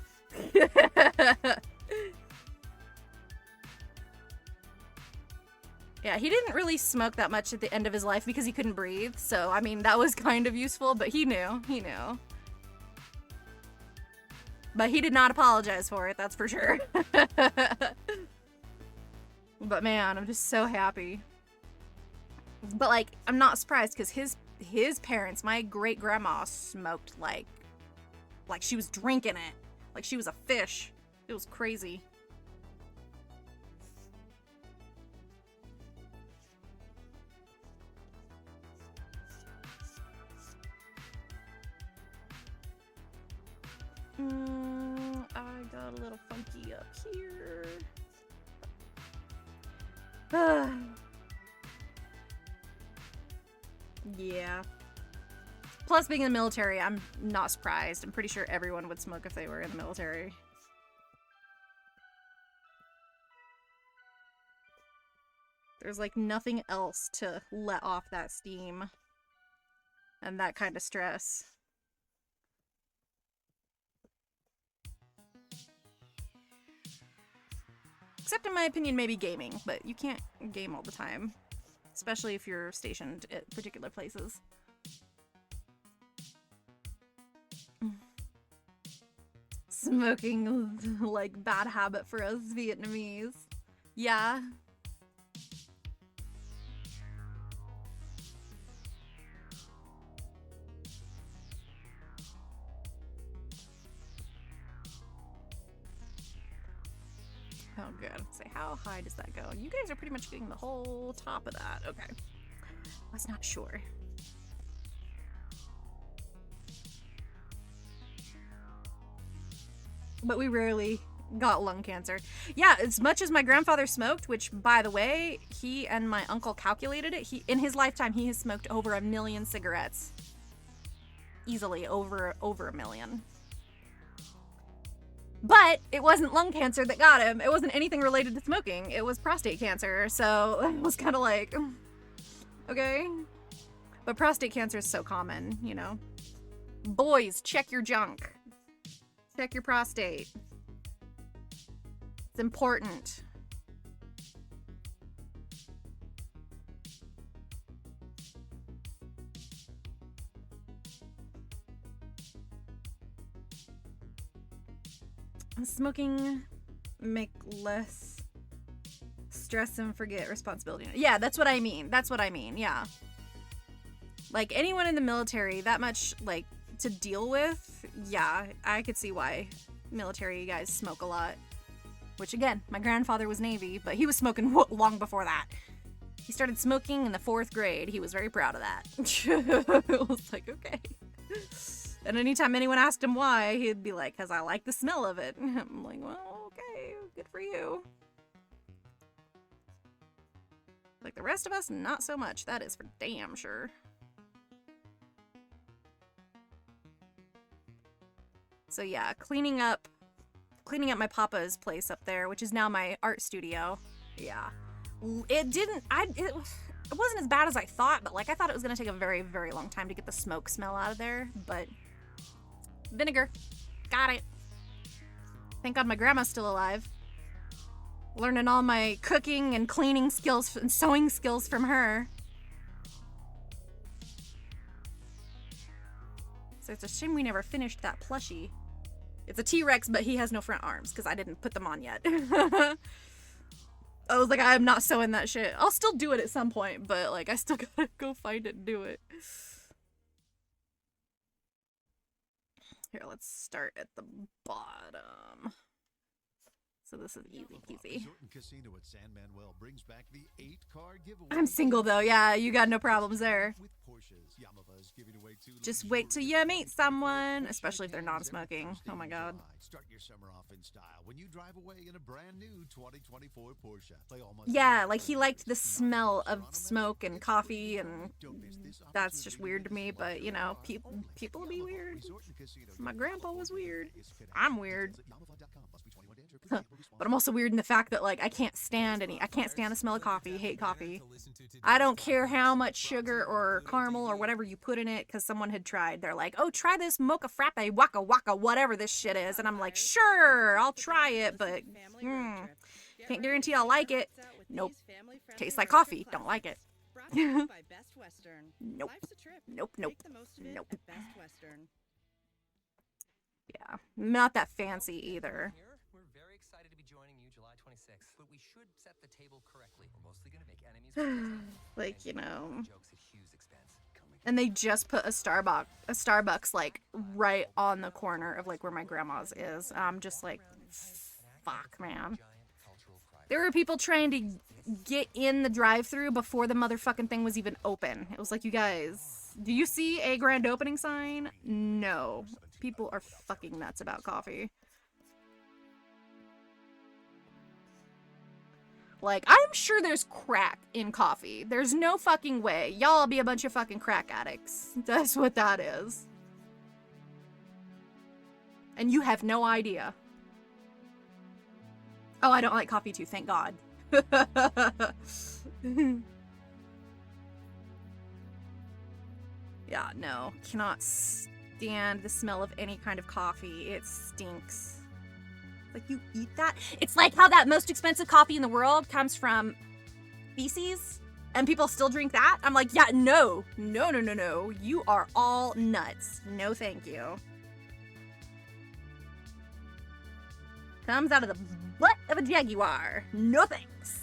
Yeah, he didn't really smoke that much at the end of his life because he couldn't breathe. So, I mean, that was kind of useful, but he knew. But he did not apologize for it, that's for sure. But man, I'm just so happy. But like, I'm not surprised because his parents, my great grandma, smoked like she was drinking it. Like she was a fish. It was crazy. I got a little funky up here. Yeah. Plus, being in the military, I'm not surprised. I'm pretty sure everyone would smoke if they were in the military. There's like nothing else to let off that steam and that kind of stress. Except in my opinion, maybe gaming, but you can't game all the time. Especially if you're stationed at particular places. Smoking, like, bad habit for us Vietnamese. Yeah. Oh, good. Say, how high does that go? You guys are pretty much getting the whole top of that. Okay. Was not sure. But we rarely got lung cancer. Yeah, as much as my grandfather smoked, which, by the way, he and my uncle calculated it, in his lifetime, he has smoked over 1 million cigarettes. Easily, over 1 million. But it wasn't lung cancer that got him. It wasn't anything related to smoking. It was prostate cancer. So it was kind of like, okay. But prostate cancer is so common, you know. Boys, check your junk. Check your prostate. It's important. Smoking make less stress and forget responsibility. Yeah, that's what I mean. That's what I mean. Yeah. Like anyone in the military, that much like to deal with. Yeah, I could see why military guys smoke a lot. Which again, my grandfather was Navy, but he was smoking long before that. He started smoking in the 4th grade. He was very proud of that. It was like, okay. And anytime anyone asked him why, he'd be like, because I like the smell of it. I'm like, well, okay, good for you. Like the rest of us, not so much. That is for damn sure. So yeah, cleaning up my papa's place up there, which is now my art studio. Yeah. It wasn't as bad as I thought, but like I thought it was going to take a very, very long time to get the smoke smell out of there, but vinegar. Got it. Thank God my grandma's still alive. Learning all my cooking and cleaning skills and sewing skills from her. So it's a shame we never finished that plushie. It's a T-Rex, but he has no front arms because I didn't put them on yet. I was like, I'm not sewing that shit. I'll still do it at some point, but like I still gotta go find it and do it. Here, let's start at the bottom. So this is easy peasy. Resort and Casino at San Manuel brings back the 8-car giveaway. I'm single though, yeah, you got no problems there. With Porsches, Yamaha's giving away 2 Just wait till you meet someone, especially if they're non-smoking. Oh my god. Start your summer off in style when you drive away in a brand new 2024 Porsche. Yeah, like he liked the smell of smoke and coffee, and that's just weird to me, but you know, people be weird. My grandpa was weird. I'm weird. But I'm also weird in the fact that like I can't stand the smell of coffee. Hate coffee. I don't care how much sugar or caramel or whatever you put in it, because someone had tried. They're like, oh, try this mocha frappe, waka waka, whatever this shit is, and I'm like, sure, I'll try it, but can't guarantee I'll like it. Nope. Tastes like coffee. Don't like it. Nope. Nope. Nope. Nope. Yeah, not that fancy either. We're very excited to be joining you July 26th, but we should set the table correctly. We're mostly going to make enemies. Like, you know. And they just put a Starbucks like right on the corner of like where my grandma's is. I'm just like, fuck, man. There were people trying to get in the drive-thru before the motherfucking thing was even open. It was like, you guys, do you see a grand opening sign? No. People are fucking nuts about coffee. Like, I'm sure there's crack in coffee. There's no fucking way. Y'all be a bunch of fucking crack addicts. That's what that is. And you have no idea. Oh, I don't like coffee too, thank God. Yeah, no. Cannot stand the smell of any kind of coffee. It stinks. Like, you eat that? It's like how that most expensive coffee in the world comes from feces, and people still drink that? I'm like, yeah, no. No, no, no, no. You are all nuts. No, thank you. Comes out of the butt of a jaguar. No thanks.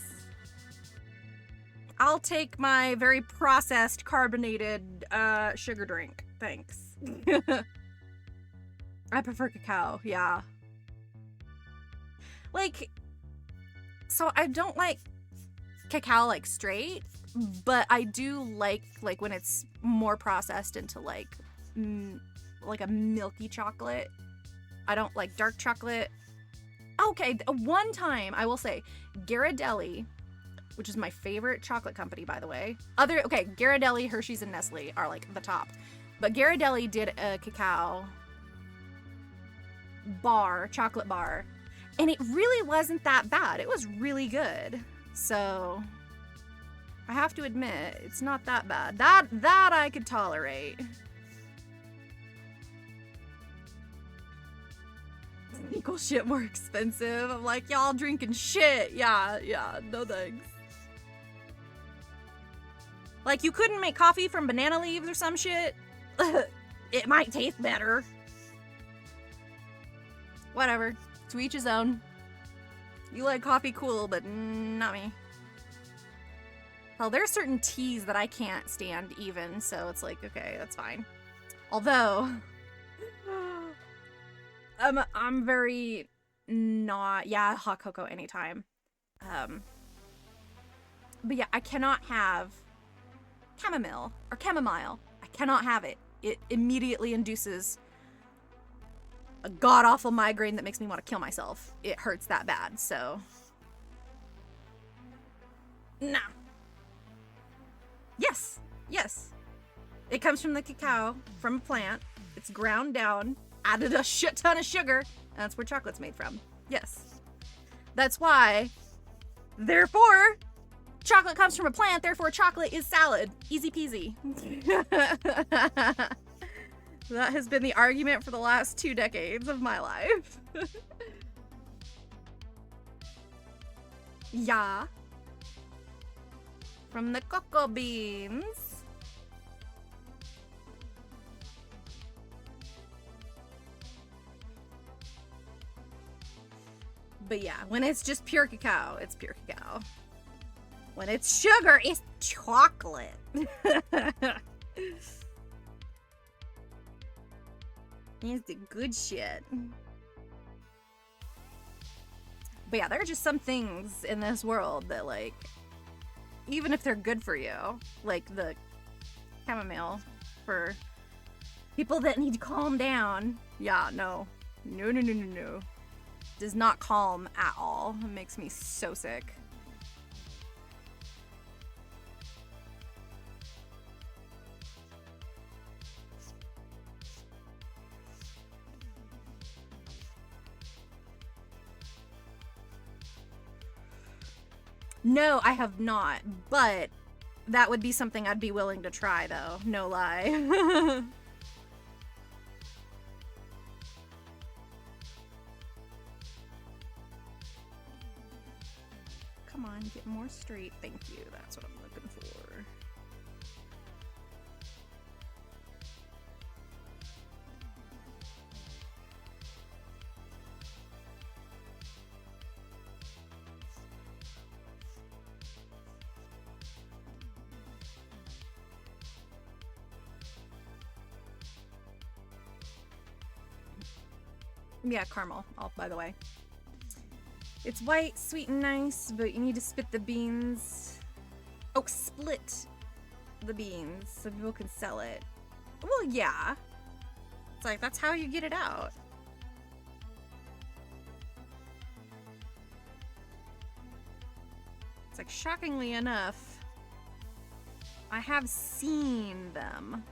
I'll take my very processed carbonated sugar drink. Thanks. I prefer cacao, yeah. Like, so I don't like cacao like straight, but I do like when it's more processed into like a milky chocolate. I don't like dark chocolate. Okay, one time I will say Ghirardelli, which is my favorite chocolate company, by the way. Ghirardelli, Hershey's, and Nestle are like the top. But Ghirardelli did a cacao bar, chocolate bar, and it really wasn't that bad. It was really good. So I have to admit, it's not that bad. That I could tolerate. Equal shit more expensive. I'm like, y'all drinking shit. Yeah, no thanks. Like, you couldn't make coffee from banana leaves or some shit? It might taste better. Whatever. To each his own. You like coffee, cool, but not me. Hell, there are certain teas that I can't stand even, so it's like, okay, that's fine. Although, I'm very not, yeah, hot cocoa anytime. But yeah, I cannot have chamomile or chamomile. I cannot have it. It immediately induces a god-awful migraine that makes me want to kill myself. It hurts that bad, so. Nah. Yes. It comes from the cacao, from a plant. It's ground down, added a shit ton of sugar, and that's where chocolate's made from. Yes. That's why, therefore, chocolate comes from a plant, therefore chocolate is salad. Easy peasy. That has been the argument for the last 2 decades of my life. Yeah. From the cocoa beans. But yeah, when it's just pure cacao, it's pure cacao. When it's sugar, it's chocolate. It's the good shit. But yeah, there are just some things in this world that, like, even if they're good for you, like the chamomile for people that need to calm down. Yeah, no. No, no, no, no, no. Does not calm at all. It makes me so sick. No, I have not, but that would be something I'd be willing to try, though. No lie. Come on, get more straight. Thank you. That's what I'm looking for. Yeah, caramel, by the way. It's white, sweet and nice, but you need to split the beans. Oh, split the beans so people can sell it. Well, yeah. It's like, that's how you get it out. It's like, shockingly enough, I have seen them.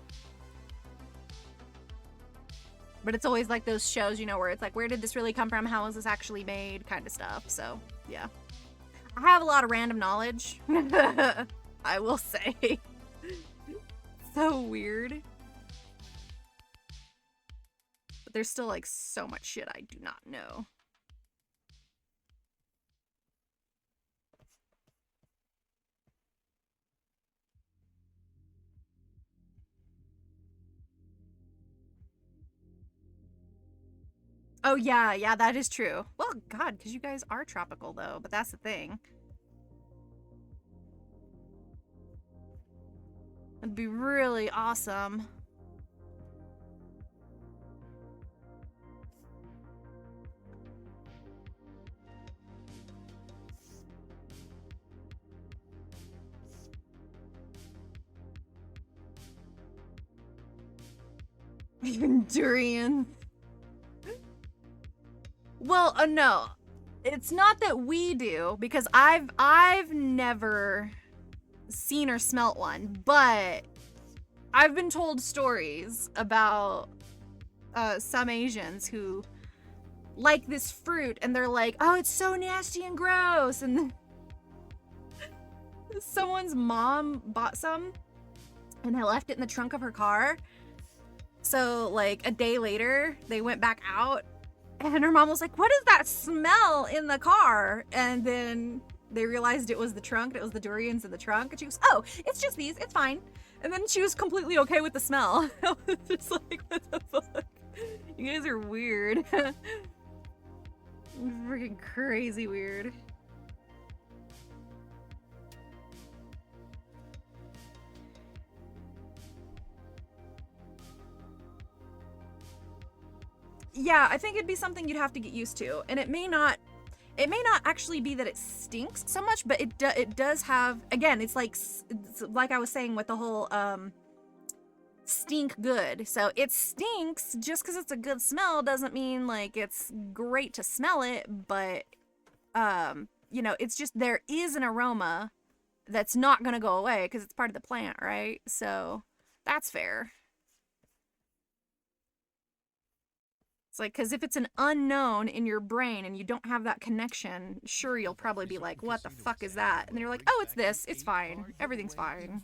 But it's always like those shows, you know, where it's like, where did this really come from? How was this actually made? Kind of stuff. So, yeah. I have a lot of random knowledge. I will say. So weird. But there's still, like, so much shit I do not know. Oh, yeah, that is true. Well, God, because you guys are tropical, though, but that's the thing. It'd be really awesome. Even durian. Well, no. It's not that we do, because I've never seen or smelt one, but I've been told stories about some Asians who like this fruit, and they're like, oh, it's so nasty and gross, and then someone's mom bought some, and they left it in the trunk of her car, so, like, a day later, they went back out, and her mom was like, what is that smell in the car? And then they realized it was the trunk. It was the durians in the trunk. And she goes, oh, it's just these. It's fine. And then she was completely okay with the smell. I was just like, what the fuck? You guys are weird. Freaking crazy weird. Yeah, I think it'd be something you'd have to get used to, and it may not actually be that it stinks so much, but it does have, again, it's like I was saying with the whole stink good. So it stinks just because it's a good smell doesn't mean like it's great to smell it, but you know, it's just there is an aroma that's not gonna go away because it's part of the plant, right? So that's fair. It's like, because if it's an unknown in your brain and you don't have that connection, sure, you'll probably be like, what the fuck is that? And then you're like, oh, it's this. It's fine. Everything's fine.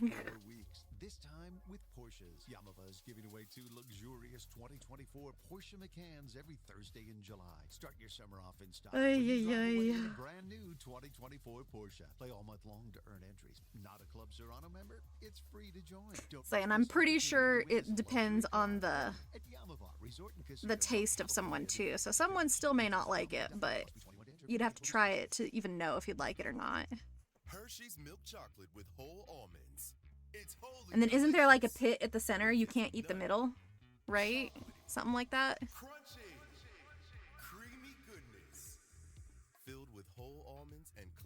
This time with Porsches. Yamaha is giving away 2 luxurious 2024 Porsche Macans every Thursday in July. Start your summer off in style. When you drive away in a brand new 2024 Porsche. Play all month long to earn entries. Not a Club Serrano member? It's free to join. And I'm pretty sure it depends on the taste of someone too. So someone still may not like it, but you'd have to try it to even know if you'd like it or not. Hershey's milk chocolate with whole almonds. And then isn't there like a pit at the center? You can't eat the middle, right? Something like that. Crunchy, creamy goodness, filled with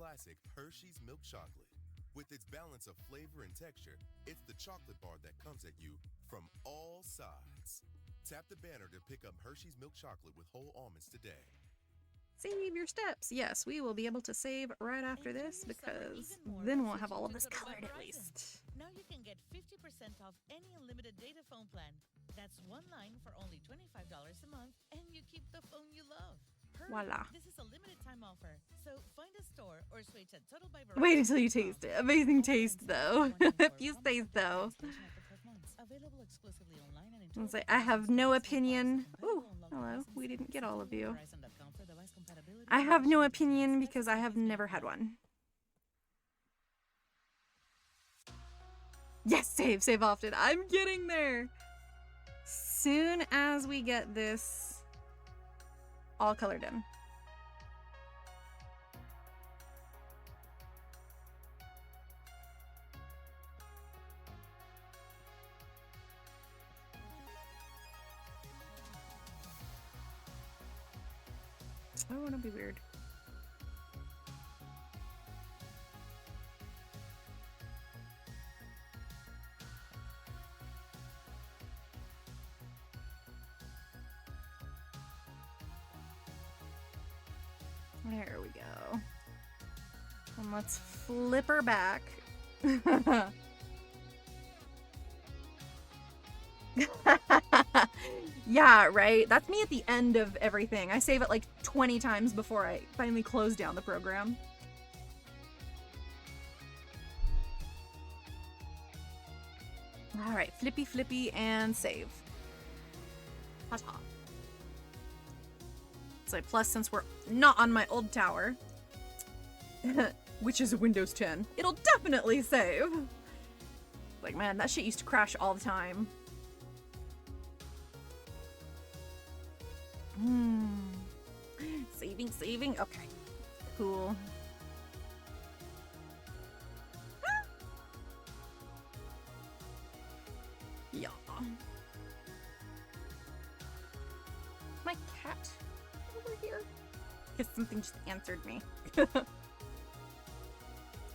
classic Hershey's milk chocolate. With its balance of flavor and texture, it's the chocolate bar that comes at you from all sides. Tap the banner to pick up Hershey's milk chocolate with whole almonds today. Save your steps. Yes, we will be able to save right after this because then we'll have all of this colored at least. Now you can get 50% off any unlimited data phone plan. That's one line for only $25 a month, and you keep the phone you love. Hurry, Voila. This is a limited time offer, so find a store or switch at Total by Verizon. Wait until you taste it. Amazing taste though. If you say so. Available exclusively online and in I was like, I have no opinion. Ooh, hello. We didn't get all of you. I have no opinion because I have never had one. Yes, save often. I'm getting there. Soon as we get this all colored in. Oh, don't be weird. There we go. And let's flip her back. Yeah, right? That's me at the end of everything. I save it like 20 times before I finally close down the program. Alright, flippy and save. Ta-ta. It's like, plus since we're not on my old tower, which is a Windows 10, it'll definitely save. Like, man, that shit used to crash all the time. Saving. Okay. Cool. Yeah. My cat over here. Because something just answered me.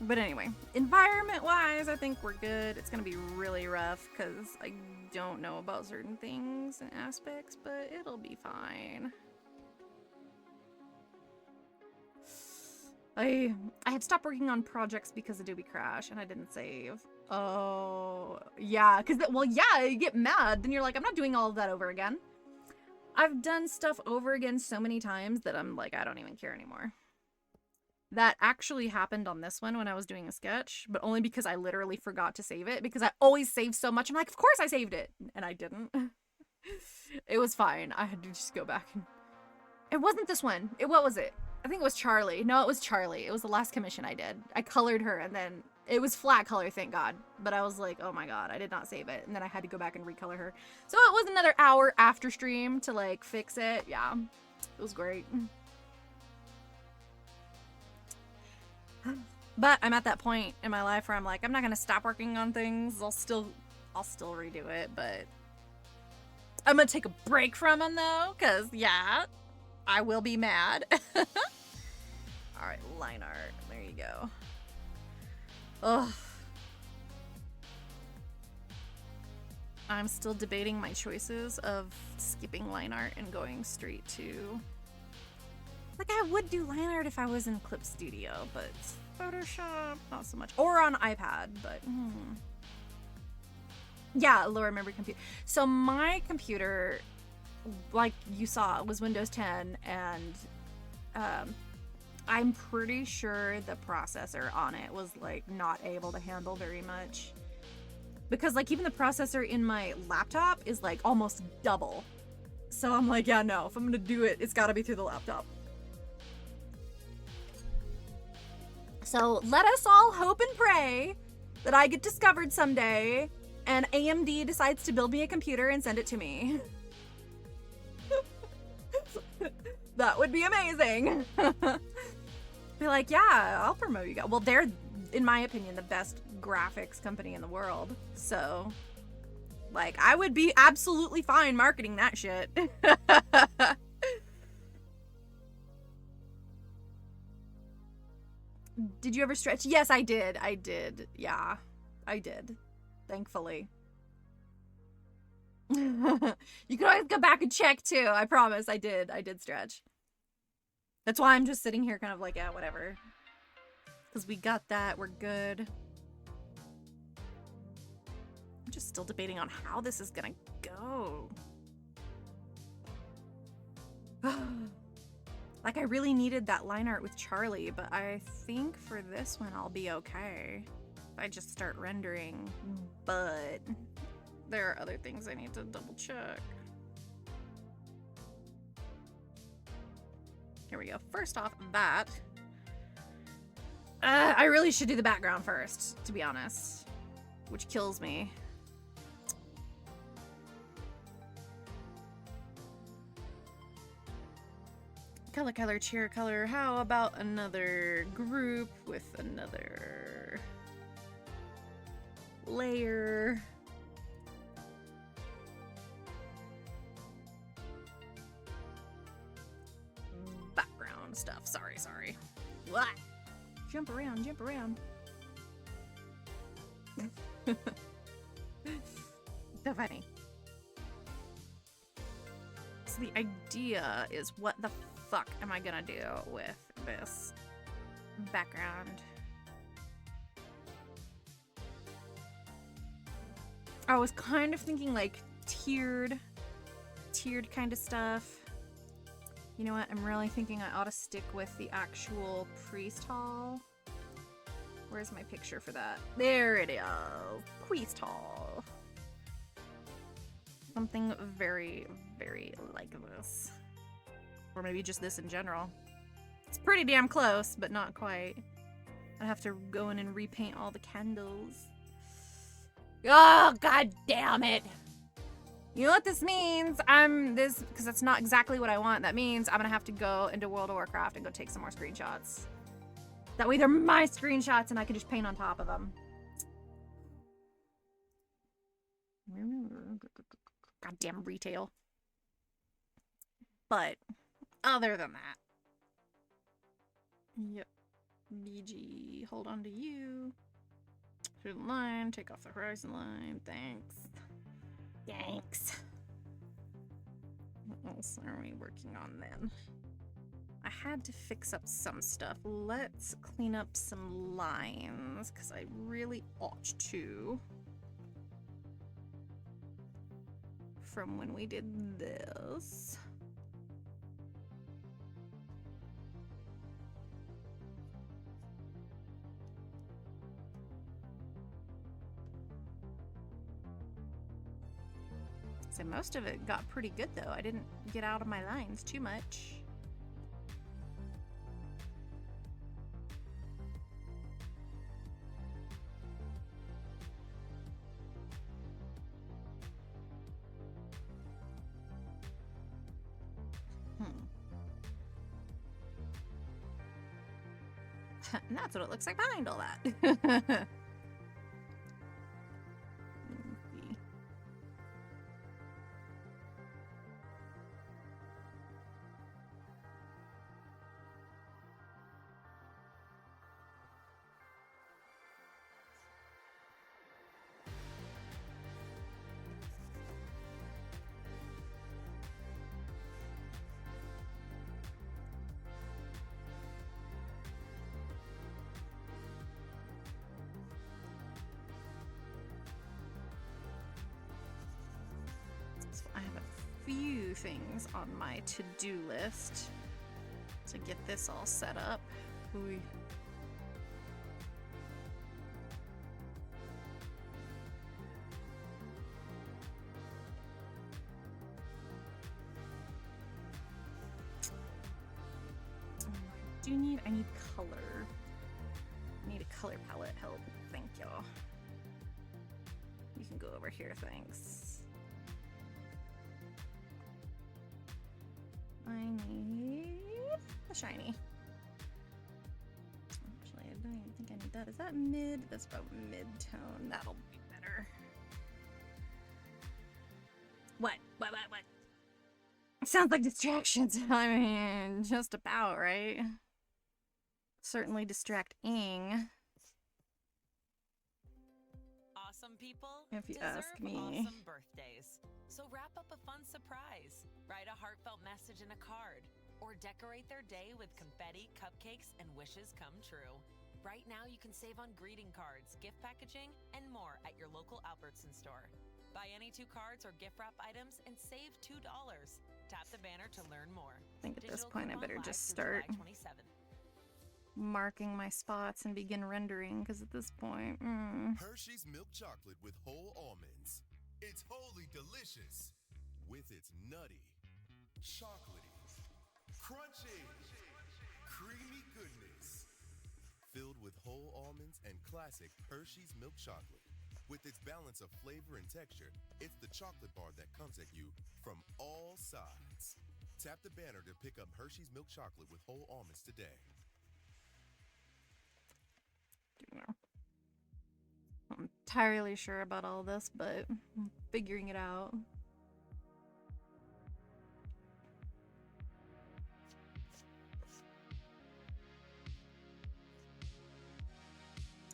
But anyway, environment-wise, I think we're good. It's gonna be really rough because I don't know about certain things and aspects, but it'll be fine. I had stopped working on projects because Adobe crashed and I didn't save. Oh, yeah, because, well, yeah, you get mad. Then you're like, I'm not doing all of that over again. I've done stuff over again so many times that I'm like, I don't even care anymore. That actually happened on this one when I was doing a sketch, but only because I literally forgot to save it because I always save so much. I'm like, of course I saved it. And I didn't. It was fine. I had to just go back and... It wasn't this one. What was it? I think it was Charlie. No, it was Charlie. It was the last commission I did. I colored her and then it was flat color, thank God. But I was like, oh my God, I did not save it. And then I had to go back and recolor her. So it was another hour after stream to like fix it. Yeah, it was great. But I'm at that point in my life where I'm like, I'm not gonna stop working on things. I'll still redo it, but I'm gonna take a break from them though, cause yeah, I will be mad. All right, line art. There you go. Ugh. I'm still debating my choices of skipping line art and going straight to... Like, I would do line art if I was in Clip Studio, but Photoshop, not so much. Or on iPad, but... Yeah, lower memory computer. So my computer, like you saw, was Windows 10, and I'm pretty sure the processor on it was, like, not able to handle very much. Because, like, even the processor in my laptop is, like, almost double. So I'm like, yeah, no, if I'm gonna do it, it's gotta be through the laptop. So let us all hope and pray that I get discovered someday and AMD decides to build me a computer and send it to me. That would be amazing. Be like, yeah, I'll promote you guys. Well, they're, in my opinion, the best graphics company in the world. So, like, I would be absolutely fine marketing that shit. Did you ever stretch? Yes, I did. I did. Yeah, I did. Thankfully. You can always go back and check too. I promise. I did. I did stretch. That's why I'm just sitting here kind of like, yeah, whatever. Because we got that. We're good. I'm just still debating on how this is gonna go. Like, I really needed that line art with Charlie, but I think for this one I'll be okay if I just start rendering. But there are other things I need to double check. Here we go. First off, that. I really should do the background first, to be honest, which kills me. Color, color, cheer, color. How about another group with another layer? Background stuff. Sorry. What? Jump around, jump around. So funny. So the idea is, what the fuck am I gonna do with this background? I was kind of thinking like tiered kind of stuff. You know what? I'm really thinking I ought to stick with the actual priest hall. Where's my picture for that? There it is. Priest hall. Something very, very like this. Or maybe just this in general. It's pretty damn close, but not quite. I have to go in and repaint all the candles. Oh, god damn it! You know what this means? Because that's not exactly what I want. That means I'm gonna have to go into World of Warcraft and go take some more screenshots. That way they're my screenshots and I can just paint on top of them. Goddamn retail. But other than that. Yep. BG, hold on to you. Through the line, take off the horizon line. Thanks. Thanks. What else are we working on then? I had to fix up some stuff. Let's clean up some lines, because I really ought to. From when we did this. So most of it got pretty good though. I didn't get out of my lines too much. And that's what it looks like behind all that. I have a few things on my to-do list to get this all set up. Ooh. I need color. I need a color palette help. Thank y'all. You can go over here, thanks. I need a shiny. Actually, I don't even think I need that. Is that mid? That's about mid-tone. That'll be better. What? Sounds like distractions. I mean, just about, right? certainly distracting. Awesome people If you deserve ask me. awesome birthdays. So wrap up a fun surprise. Write a heartfelt message in a card. Or decorate their day with confetti, cupcakes, and wishes come true. Right now, you can save on greeting cards, gift packaging, and more at your local Albertson store. Buy any 2 cards or gift wrap items and save $2. Tap the banner to learn more. I think at this Digital point I coupon better live just through start July 27th. marking my spots and begin rendering, because at this point, Hershey's milk chocolate with whole almonds. It's wholly delicious with its nutty, chocolatey, crunchy, creamy goodness. Filled with whole almonds and classic Hershey's milk chocolate. With its balance of flavor and texture, it's the chocolate bar that comes at you from all sides. Tap the banner to pick up Hershey's milk chocolate with whole almonds today. I'm entirely sure about all this, but I'm figuring it out.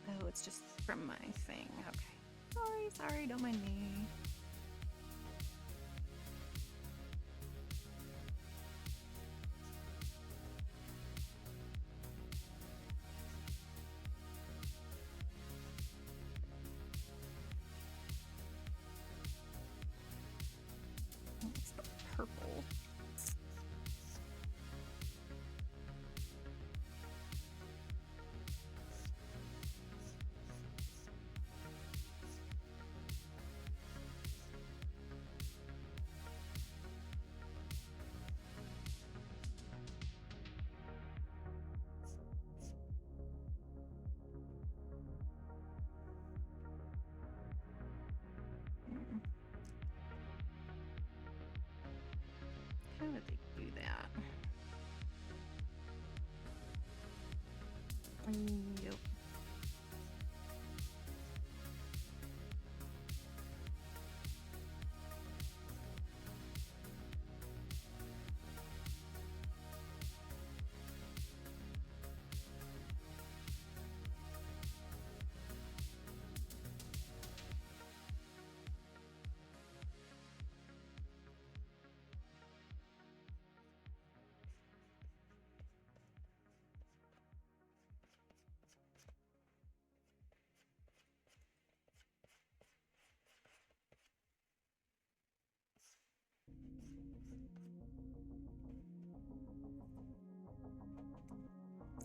Oh, it's just from my thing. Okay. Sorry, don't mind me. It's the purple. How did they do that? Yep.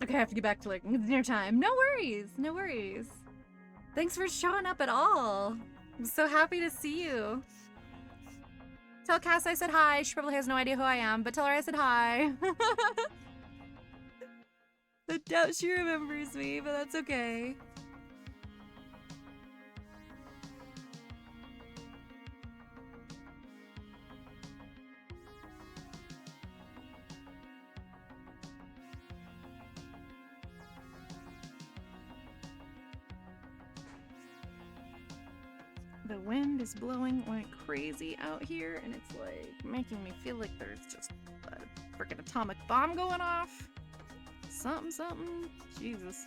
Okay, I have to get back to like dinner time. No worries, no worries. Thanks for showing up at all. I'm so happy to see you. Tell Cass I said hi. She probably has no idea who I am, but tell her I said hi. I doubt she remembers me, but that's okay. The wind is blowing like crazy out here, and it's like making me feel like there's just a freaking atomic bomb going off. Something, something. Jesus.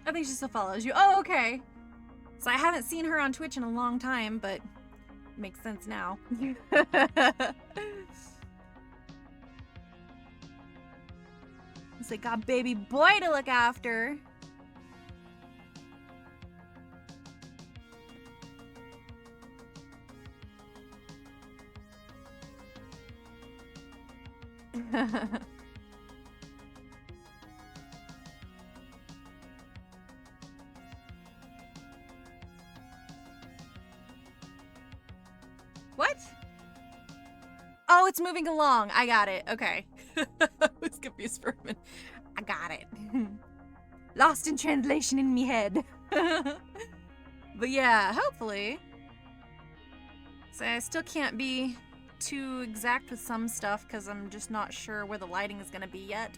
I think she still follows you. Oh, okay. So I haven't seen her on Twitch in a long time, but makes sense now. It's like, got baby boy to look after. What? Oh, it's moving along. I got it. Okay. I was confused for a minute. I got it. Lost in translation in me head. But yeah, hopefully. So I still can't be too exact with some stuff because I'm just not sure where the lighting is going to be yet.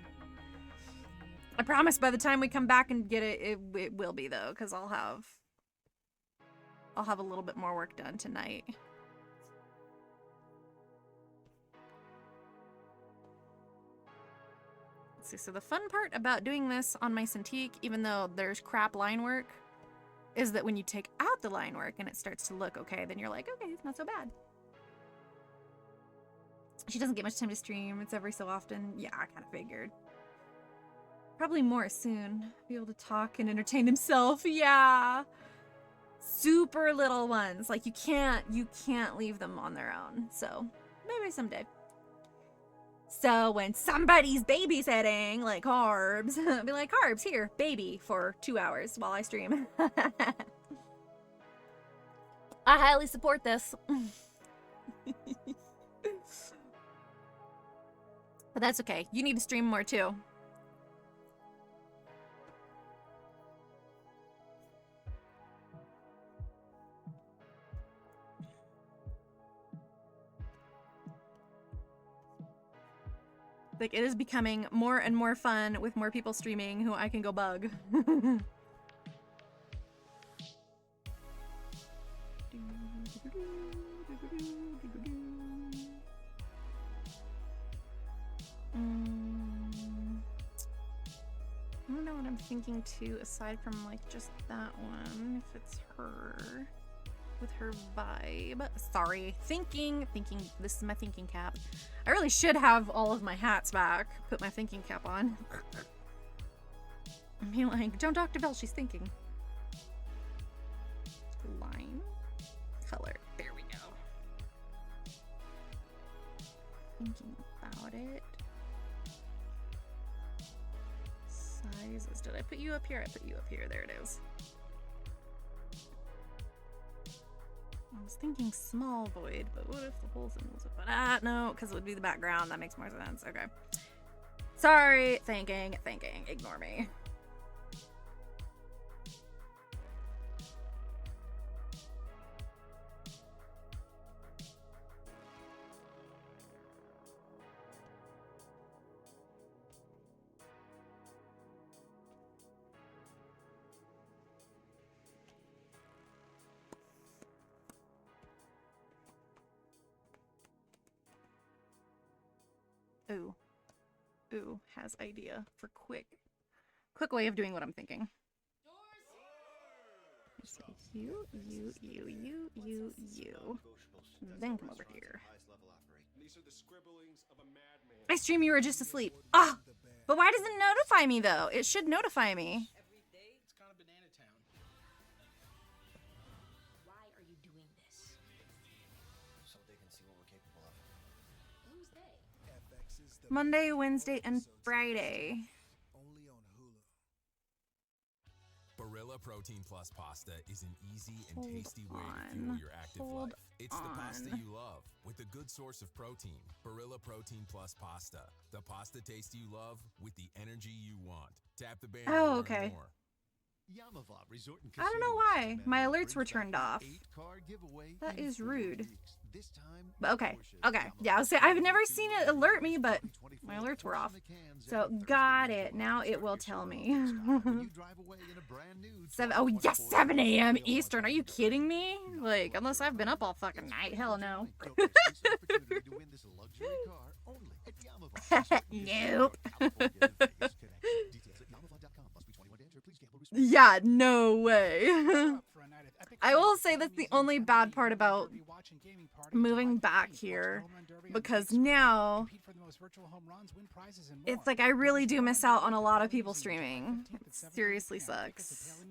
I promise by the time we come back and get it, it will be though, because I'll have a little bit more work done tonight. Let's see, so the fun part about doing this on my Cintiq, even though there's crap line work, is that when you take out the line work and it starts to look okay, then you're like, okay, it's not so bad. She doesn't get much time to stream. It's every so often. Yeah, I kind of figured. Probably more soon. Be able to talk and entertain himself. Yeah. Super little ones. Like you can't leave them on their own. So maybe someday. So when somebody's babysitting, like Carbs, I'll be like, Carbs, here, baby, for 2 hours while I stream. I highly support this. But that's okay. You need to stream more too. Like, it is becoming more and more fun with more people streaming who I can go bug. I don't know what I'm thinking too, aside from like just that one, if it's her with her vibe. Sorry, thinking, this is my thinking cap. I really should have all of my hats back, put my thinking cap on. I mean, like, don't Dr. Bell, she's thinking. Line, color, there we go. Thinking about it. Sizes, did I put you up here? I put you up here, there it is. I was thinking small void, but what if the whole thing was a no, because it would be the background. That makes more sense. Okay. Sorry, thinking, ignore me. Ooh, has idea for quick way of doing what I'm thinking. So you. Then come over here. I stream you were just asleep. Ah! But why doesn't it notify me though? It should notify me. It's kind of banana town. Why are you doing this? So they can see what we're capable of. Who's they? Monday, Wednesday, and Friday. Only on Hulu. Barilla Protein Plus pasta is an easy and tasty way to fuel your active life. It's the pasta you love with a good source of protein. Barilla Protein Plus pasta. The pasta taste you love with the energy you want. Tap the banner. Oh, okay. I don't know why my alerts were turned off. That is rude. But okay. Yeah, I'll say I've never seen it alert me, but my alerts were off. So got it. Now it will tell me. 7 a.m. Eastern. Are you kidding me? Like, unless I've been up all fucking night. Hell no. Nope. Yeah, no way. I will say that's the only bad part about moving back here, because now it's like I really do miss out on a lot of people streaming. It seriously sucks.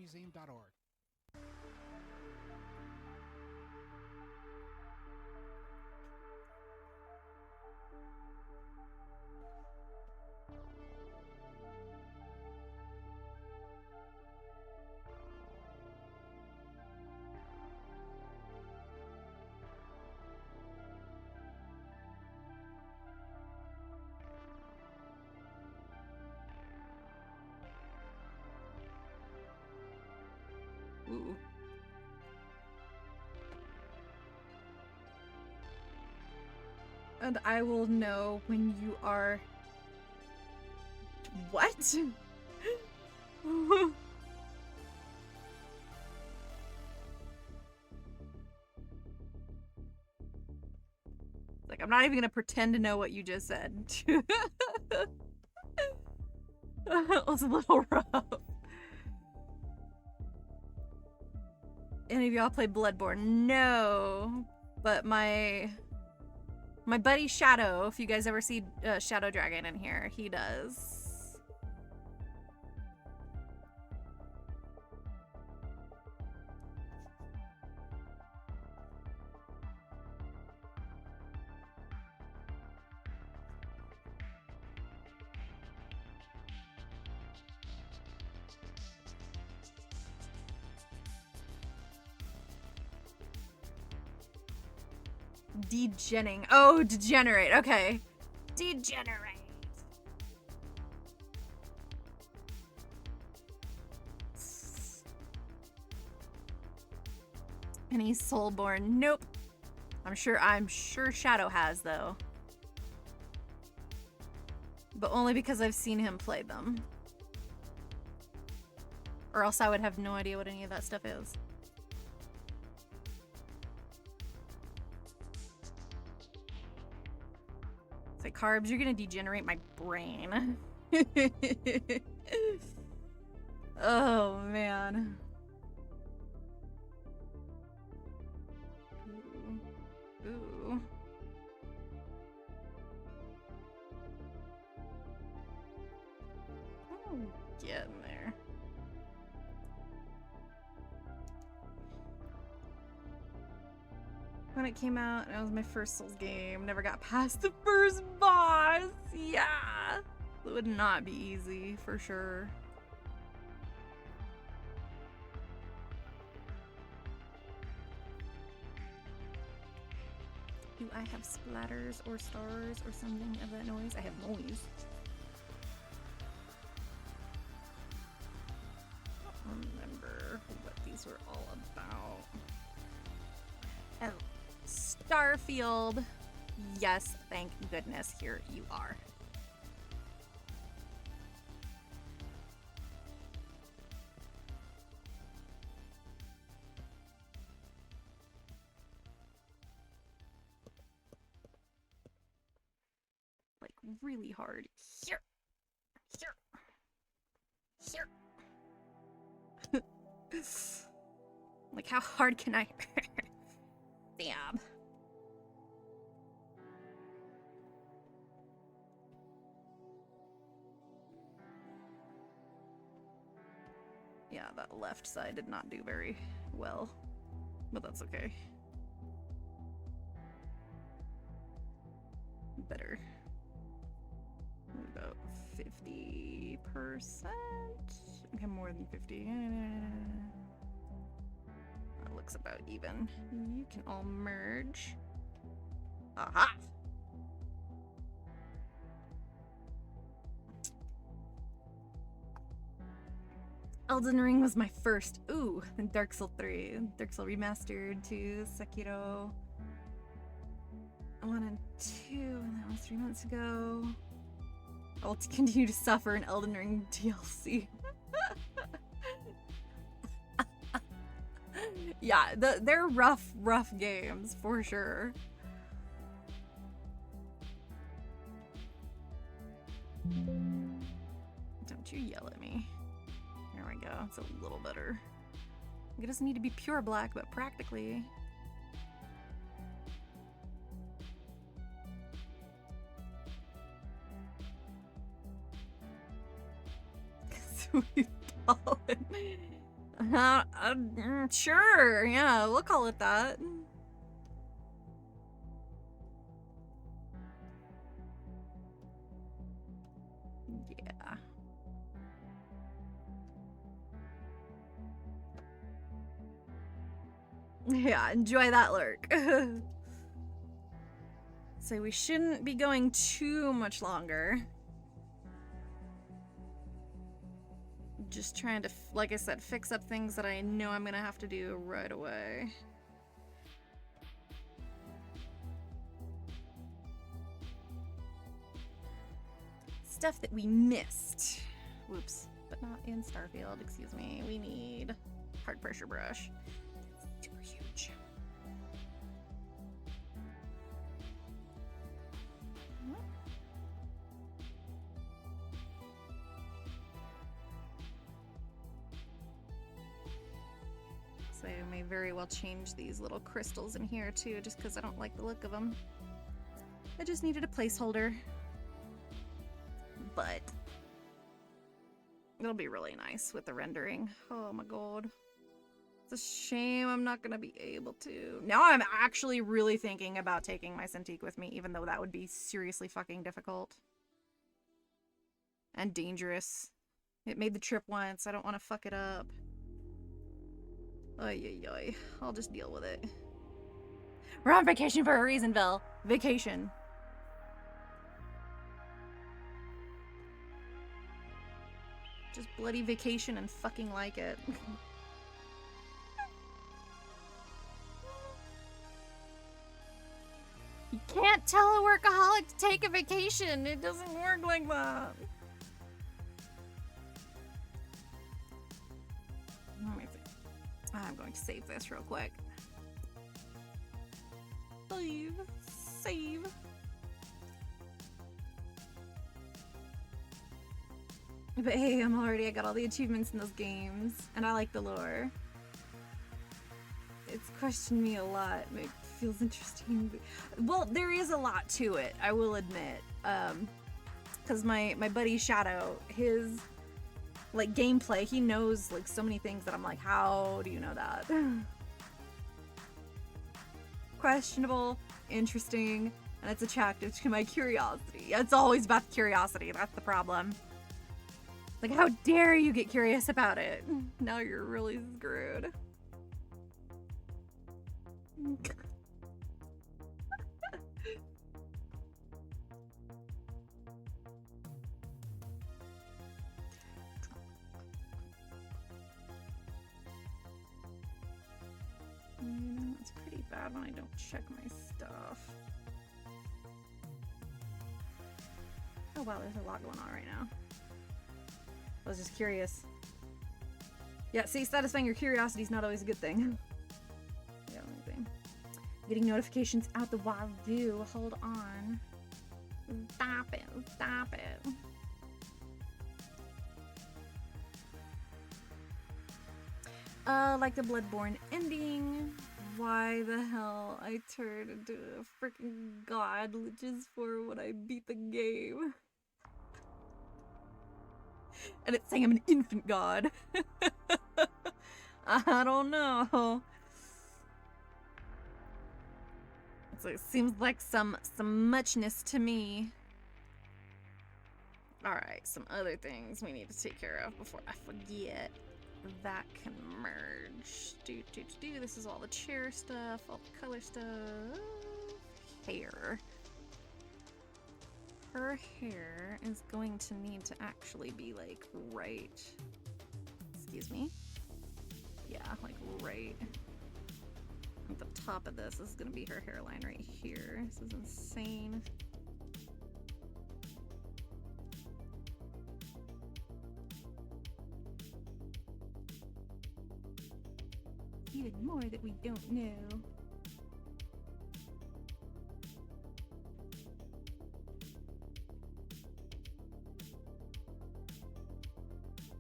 Ooh. And I will know when you are... What? Like, I'm not even gonna pretend to know what you just said. It was a little rough. Any of y'all play Bloodborne? No, but my buddy Shadow, if you guys ever see Shadow Dragon in here, he does. Degening. Oh, degenerate. Okay. Degenerate. Any Soulborn? Nope. I'm sure Shadow has though. But only because I've seen him play them. Or else I would have no idea what any of that stuff is. It's like, carbs, you're gonna degenerate my brain. Oh, man. Ooh. Ooh. Oh, get in there. When it came out, it was my first Souls game. Never got past the first boss. Yeah. It would not be easy, for sure. Do I have splatters or stars or something of that noise? I have noise. I don't remember what these were all about. Oh. Starfield. Yes, thank goodness. Here you are. Like, really hard. Here. Here. Here. Like, how hard can I... Damn. Yeah, that left side did not do very well, but that's okay. Better. About 50%. Okay, more than 50. That looks about even. You can all merge. Aha! Elden Ring was my first. Ooh, and Dark Souls 3. Dark Souls Remastered 2, Sekiro 1 and 2, and that was 3 months ago. I will continue to suffer in Elden Ring DLC. Yeah, they're rough games, for sure. Don't you yell at me. There we go, it's a little better. It doesn't need to be pure black, but practically. Sweet pollen. Sure, yeah, we'll call it that. Yeah. Yeah, enjoy that lurk. So we shouldn't be going too much longer. Just trying to, like I said, fix up things that I know I'm gonna have to do right away. Stuff that we missed. Whoops. But not in Starfield, excuse me. We need hard pressure brush. Super huge. So I may very well change these little crystals in here too, just because I don't like the look of them. I just needed a placeholder. But it'll be really nice with the rendering. Oh my god. It's a shame I'm not gonna be able to. Now I'm actually really thinking about taking my Cintiq with me, even though that would be seriously fucking difficult. And dangerous. It made the trip once. I don't want to fuck it up. Ay, ay, ay. I'll just deal with it. We're on vacation for a reason, Vel. Vacation. Just bloody vacation and fucking like it. You can't tell a workaholic to take a vacation. It doesn't work like that. Let me see. I'm going to save this real quick. Save. Save. But hey, I got all the achievements in those games, and I like the lore. It's questioned me a lot. It feels interesting. Well, there is a lot to it, I will admit. Because my buddy Shadow, his like gameplay, he knows like so many things that I'm like, how do you know that? Questionable, interesting, and it's attractive to my curiosity. It's always about the curiosity. That's the problem. Like, how dare you get curious about it? Now you're really screwed. It's pretty bad when I don't check my stuff. Oh wow, there's a lot going on right now. I was just curious. Yeah, see, satisfying your curiosity is not always a good thing. Yeah, let me see. Getting notifications out the wazoo. Hold on. Stop it. Stop it. Like the Bloodborne ending. Why the hell I turned into a freaking god just for when I beat the game. And it's saying I'm an infant god. I don't know. It seems like some muchness to me. Alright, some other things we need to take care of before I forget. That can merge. This is all the chair stuff, all the color stuff. Hair. Her hair is going to need to actually be like right. Excuse me. Yeah, like right at the top of this. This is gonna be her hairline right here. This is insane. Even more that we don't know.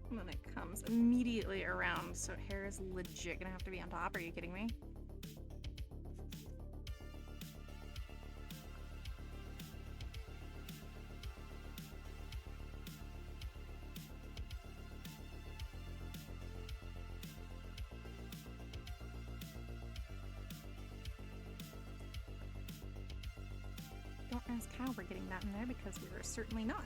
And then it comes immediately around, so hair is legit gonna have to be on top. Are you kidding me? Don't ask how we're getting that in there, because we're certainly not.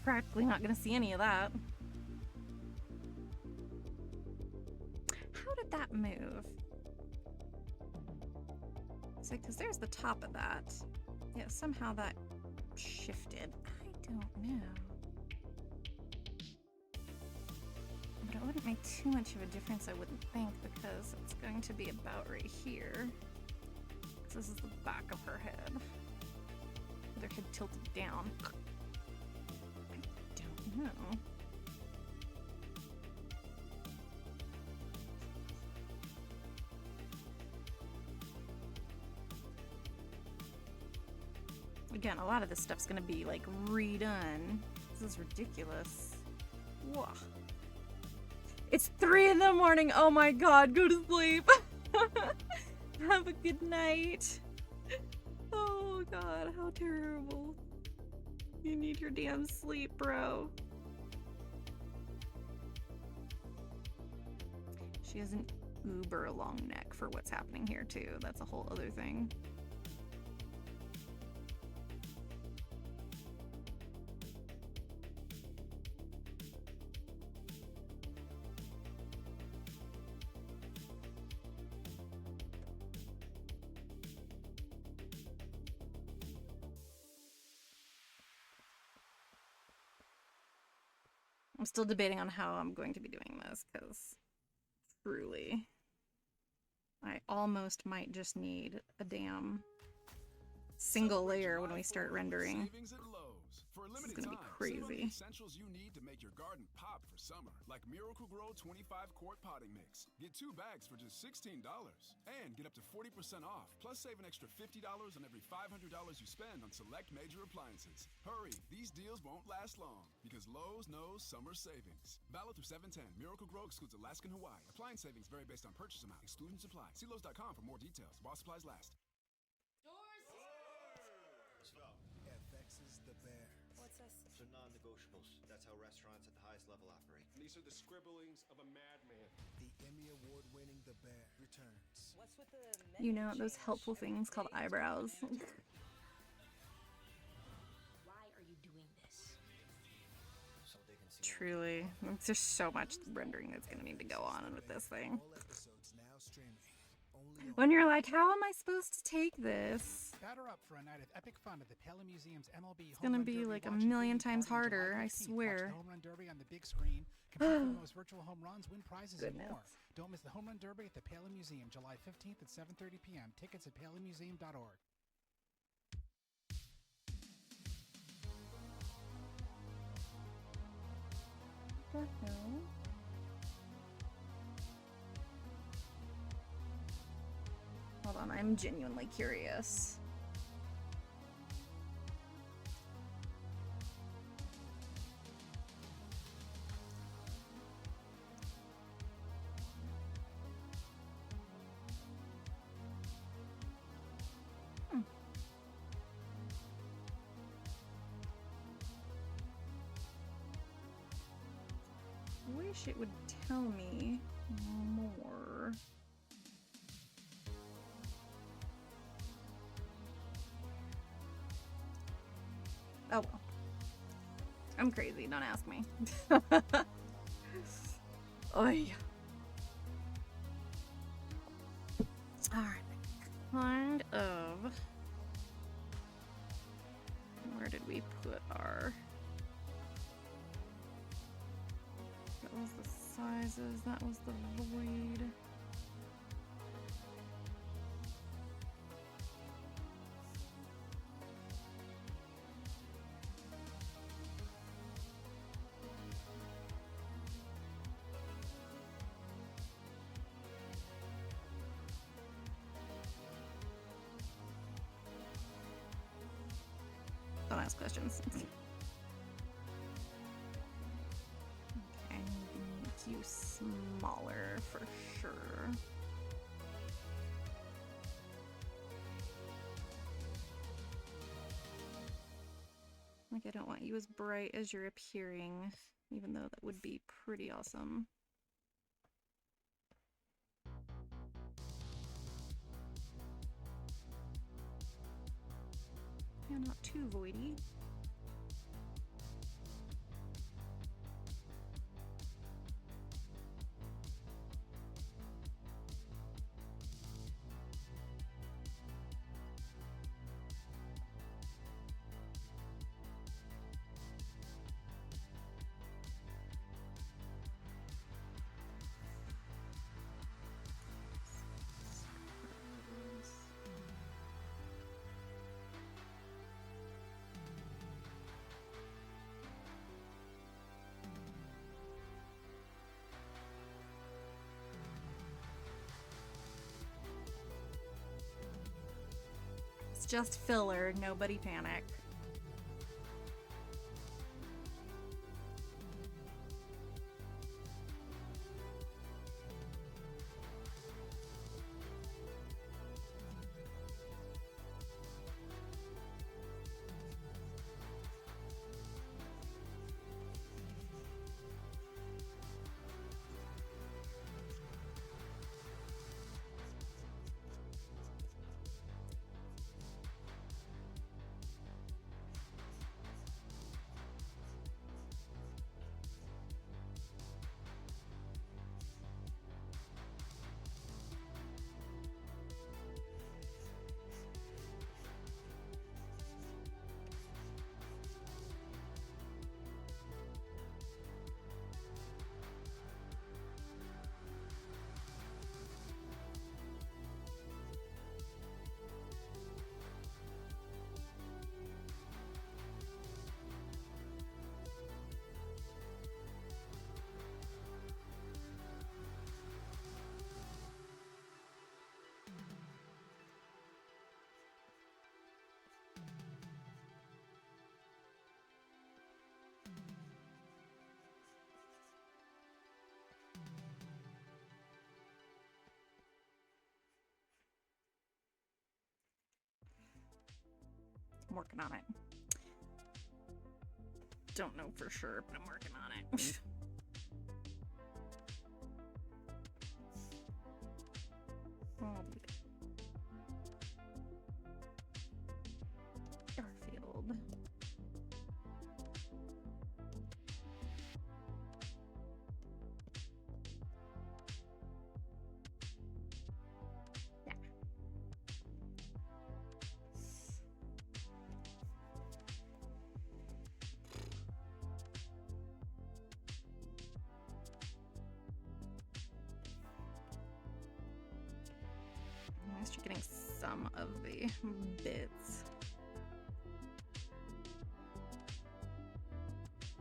Practically not gonna see any of that. How did that move? So, because there's the top of that. Yeah, somehow that shifted. I don't know. But it wouldn't make too much of a difference, I wouldn't think, because it's going to be about right here. This is the back of her head. With her head tilted down. I don't know. Again, a lot of this stuff's gonna be like redone. This is ridiculous. Whoa. It's 3 in the morning. Oh my god, go to sleep. Have a good night. Oh god, how terrible. You need your damn sleep, bro. She has an uber long neck for what's happening here too. That's a whole other thing. I'm still debating on how I'm going to be doing this, because truly, I almost might just need a damn single layer when we start rendering. This is gonna be crazy. Essentials you need to make your garden pop for summer, like Miracle-Gro 25-quart potting mix. Get 2 bags for just $16, and get up to 40% off. Plus, save an extra $50 on every $500 you spend on select major appliances. Hurry, these deals won't last long because Lowe's knows summer savings. Valid through 7/10. Miracle-Gro excludes Alaska and Hawaii. Appliance savings vary based on purchase amount. Exclusions apply. See Lowe's.com for more details. While supplies last. FX is the bear. What's this? They're non-negotiables. That's how restaurants at the highest level operate. These are the scribblings of a madman. The Emmy Award-winning The Bear returns. What's with the You know, those helpful things called eyebrows. Why are you doing this? So they can see. Truly. There's so much rendering that's gonna need to go on with this thing. All episodes now streaming. Only on When you're like, how am I supposed to take this? Batter up for a night of epic fun at the Paley Museum's MLB It's gonna be like a million times harder, I swear. Watch the Home Run Derby on the big screen. Compete for the most virtual home runs, win prizes, and more. Don't miss the Home Run Derby at the Paley Museum, July 15th at 7:30 p.m. Tickets at paleymuseum.org. What the hell? Hold on, I'm genuinely curious. Wish it would tell me more. Oh well. I'm crazy, don't ask me. Oy. Alright. Kind of. Where did we put our... That was the sizes, that was the void. Don't ask questions. Okay, I need to make you smaller for sure. Like, I don't want you as bright as you're appearing, even though that would be pretty awesome. Yeah, not too voidy. just filler. Nobody panic. I'm working on it. Don't know for sure, but I'm working on it. Garfield. Yeah. At least you're getting some of the bits.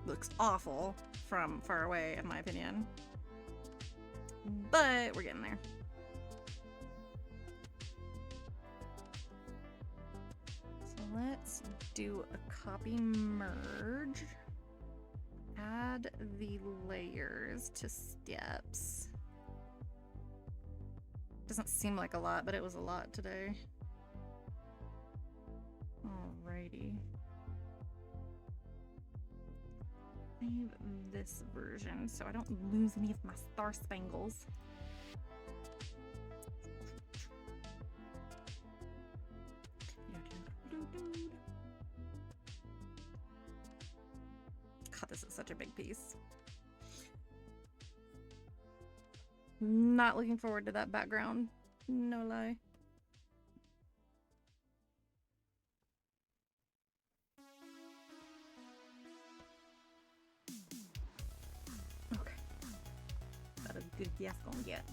Looks awful from far away, in my opinion. But we're getting there. So let's do a copy merge. Add the layers to steps. Doesn't seem like a lot, but it was a lot today. Alrighty. Save this version so I don't lose any of my star spangles. God, this is such a big piece. Not looking forward to that background. No lie. Okay. That is good guess gonna get.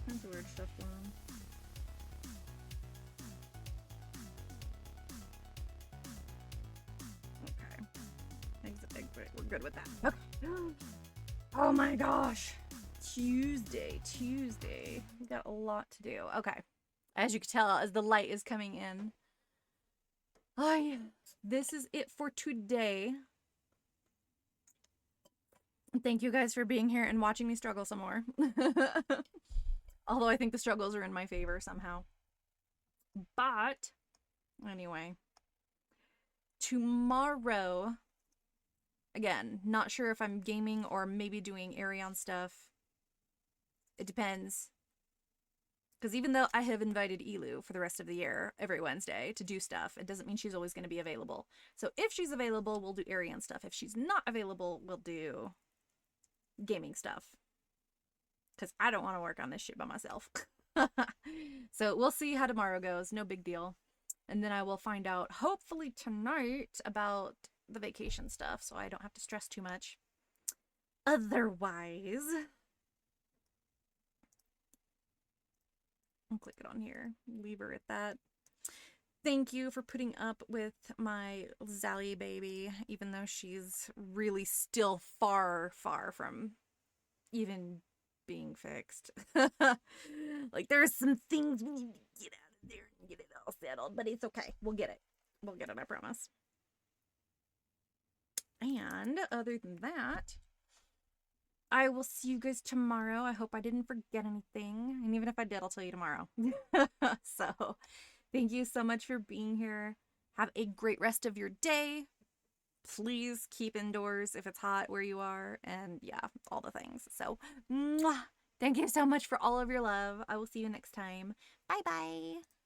That's weird stuff going on. We're good with that. Okay. Oh my gosh. Tuesday. We got a lot to do. Okay. As you can tell, as the light is coming in. This is it for today. Thank you guys for being here and watching me struggle some more. Although I think the struggles are in my favor somehow. But, anyway. Tomorrow... Again, not sure if I'm gaming or maybe doing Area stuff. It depends. Because even though I have invited 𝐂𝐸 for the rest of the year, every Wednesday, to do stuff, it doesn't mean she's always going to be available. So if she's available, we'll do Area stuff. If she's not available, we'll do gaming stuff. Because I don't want to work on this shit by myself. So we'll see how tomorrow goes. No big deal. And then I will find out, hopefully tonight, about the vacation stuff, so I don't have to stress too much. Otherwise, I'll click it on here. Leave her at that. thank you for putting up with my Zally baby, even though she's really still far, far from even being fixed. Like, there's some things we need to get out of there and get it all settled, but it's okay. We'll get it. We'll get it, I promise. And other than that, I will see you guys tomorrow. I hope I didn't forget anything. And even if I did, I'll tell you tomorrow. So, thank you so much for being here. Have a great rest of your day. Please keep indoors if it's hot where you are. And yeah, all the things. So, mwah! Thank you so much for all of your love. I will see you next time. Bye-bye.